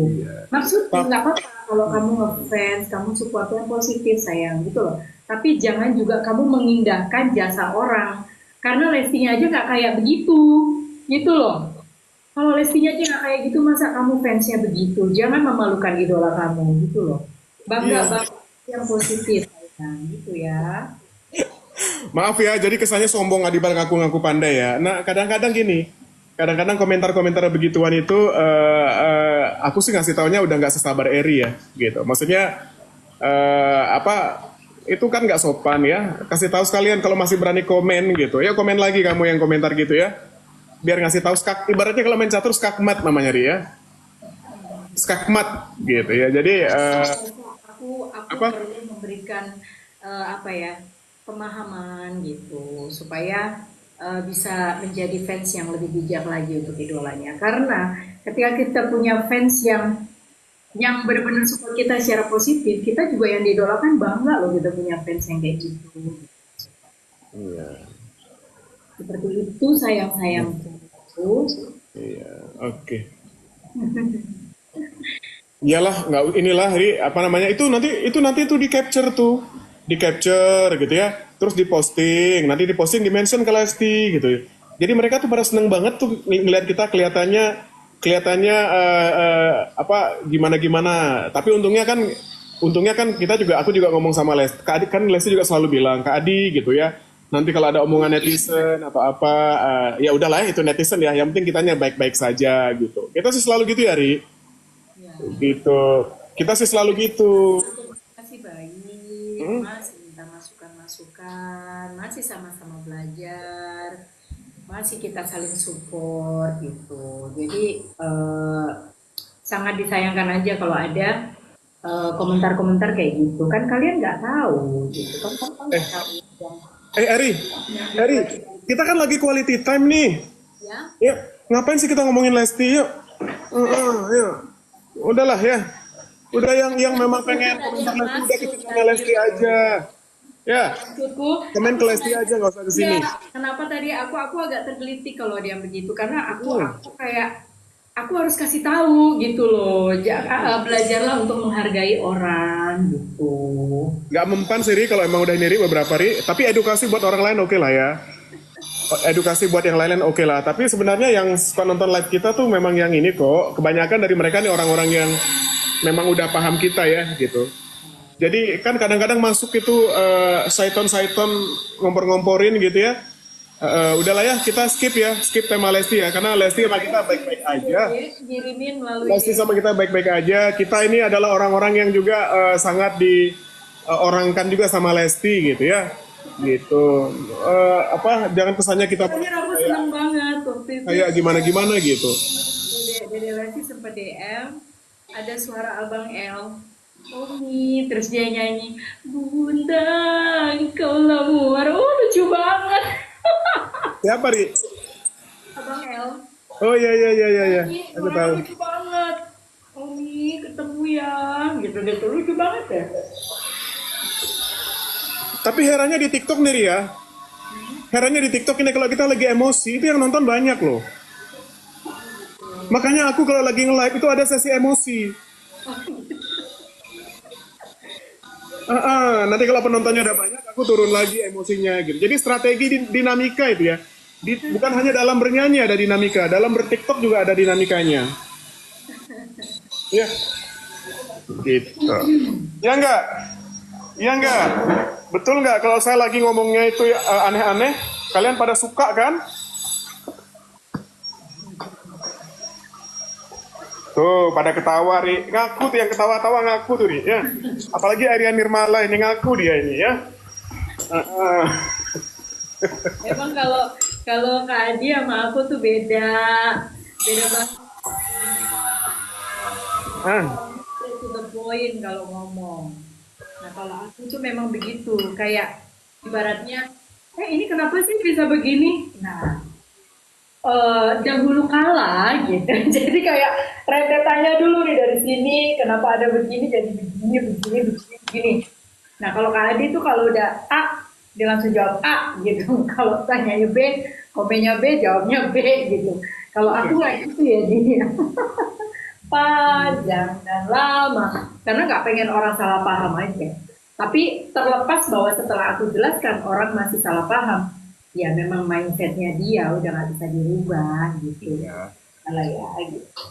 Maksudnya nggak apa-apa kalau kamu ngefans, kamu support yang positif sayang gitu loh. Tapi jangan juga kamu mengindahkan jasa orang karena Lestinya aja nggak kayak begitu gitu loh. Kalau Lestinya aja nggak kayak gitu masa kamu fansnya begitu? Jangan memalukan idola kamu gitu loh. Bangga yang positif gitu ya. Maaf ya, jadi kesannya sombong Adibal ngaku-ngaku pandai ya. Nah, kadang-kadang gini, kadang-kadang komentar-komentar begituan itu, aku sih ngasih taunya udah nggak sesabar Eri ya, gitu. Maksudnya, itu kan nggak sopan ya. Kasih tahu sekalian kalau masih berani komen gitu. Ya komen lagi kamu yang komentar gitu ya. Biar ngasih tahu, ibaratnya kalau main catur skakmat namanya Ri ya. Skakmat gitu ya. Jadi, aku perlu memberikan pemahaman gitu supaya bisa menjadi fans yang lebih bijak lagi untuk idolanya. Karena ketika kita punya fans yang benar-benar support kita secara positif, kita juga yang diidolakan bangga loh kita punya fans yang kayak gitu. Iya. Seperti itu sayang-sayangku. Iya, oke. Iyalah, nggak inilah Ri, apa namanya itu nanti di capture gitu ya, terus diposting, nanti diposting di mention ke Lesti gitu. Jadi mereka tuh pada seneng banget tuh ngeliat kita kelihatannya gimana. Tapi untungnya kan aku juga ngomong sama Lesti, kan Lesti juga selalu bilang Kak Adi gitu ya. Nanti kalau ada omongan netizen atau apa, ya udahlah itu netizen ya. Yang penting kitanya baik-baik saja gitu. Kita sih selalu gitu ya Ri. Gitu, kita sih selalu gitu. Masih baik, masih minta masukan, masih sama-sama belajar, masih kita saling support gitu. Jadi sangat disayangkan aja kalau ada komentar-komentar kayak gitu. Kan kalian nggak tahu gitu. Kan nggak tahu. Eri, kita kan lagi quality time nih. Ya, ngapain sih kita ngomongin Lesti yuk? Yuk. Udahlah ya. Udah yang memang pengen komentar Lesti udah kita tanya Lesti aja. Ya, Maksudku, komen ke Lesti aja nggak usah ke sini. ya, kenapa tadi aku agak tergelitik kalau dia begitu karena Hmm. aku kayak aku harus kasih tahu gitu loh. Belajarlah untuk menghargai orang gitu. Nggak mempan sih Ri, kalau emang udah niri beberapa Ri. Tapi edukasi buat orang lain oke lah ya. Edukasi buat yang lain oke lah. Tapi sebenarnya yang suka nonton live kita tuh memang yang ini kok. Kebanyakan dari mereka nih orang-orang yang memang udah paham kita ya gitu. Jadi kan kadang-kadang masuk itu saiton-saiton ngompor-ngomporin gitu ya. Udahlah ya kita skip ya, skip tema Lesti ya. Karena Lesti sama kita baik-baik aja. Kirimin melalui Lesti sama kita baik-baik aja. Kita ini adalah orang-orang yang juga sangat diorangkan juga sama Lesti gitu ya. Gitu. Jangan kesannya kita Terakhir aku senang banget waktu itu. kayak gimana-gimana gitu. Dede Lesti sempat DM, ada suara Abang L. Omi, terus dia nyanyi, Bunda, engkau lamur. Oh, lucu banget. Siapa Ri? Abang L. Oh iya iya iya iya iya. Ini Aku suara tahu. lucu banget. Omi, ketemu ya. Gitu-gitu, lucu banget ya. Tapi herannya di TikTok nih Ri ya. Herannya di TikTok ini kalau kita lagi emosi itu yang nonton banyak loh. Makanya aku kalau lagi nge-live itu ada sesi emosi. Nanti kalau penontonnya udah banyak, aku turun lagi emosinya gitu. Jadi strategi dinamika itu ya. Bukan hanya dalam bernyanyi ada dinamika, dalam bertiktok juga ada dinamikanya. Ya, gitu. Ya enggak? Ya enggak? Betul enggak kalau saya lagi ngomongnya itu aneh-aneh, kalian pada suka kan? Tuh, pada ketawa, Ri. Ngaku tuh yang ketawa-tawa ngaku tuh, Ri. Ya. Apalagi Aryan Nirmala ini ngaku dia ini ya. Uh-uh. Emang kalau kalau Kak Adi sama aku tuh beda. Beda banget. Ah, Straight to the point kalau ngomong. Nah kalau aku tuh memang begitu, kayak ibaratnya, ini kenapa sih bisa begini? Nah, dahulu kala gitu. Jadi kayak rentetannya dulu nih dari sini, kenapa ada begini jadi begini, begini, begini, begini. Nah kalau Kak Adi tuh kalau udah A, dia langsung jawab A gitu. Kalau tanyanya B, komennya B, jawabnya B gitu. Kalau aku nggak gitu ya dia. Panjang dan lama karena nggak pengen orang salah paham aja, tapi terlepas bahwa setelah aku jelaskan orang masih salah paham, ya memang mindsetnya dia udah nggak bisa dirubah gitu. ya. Kalau ya gitu.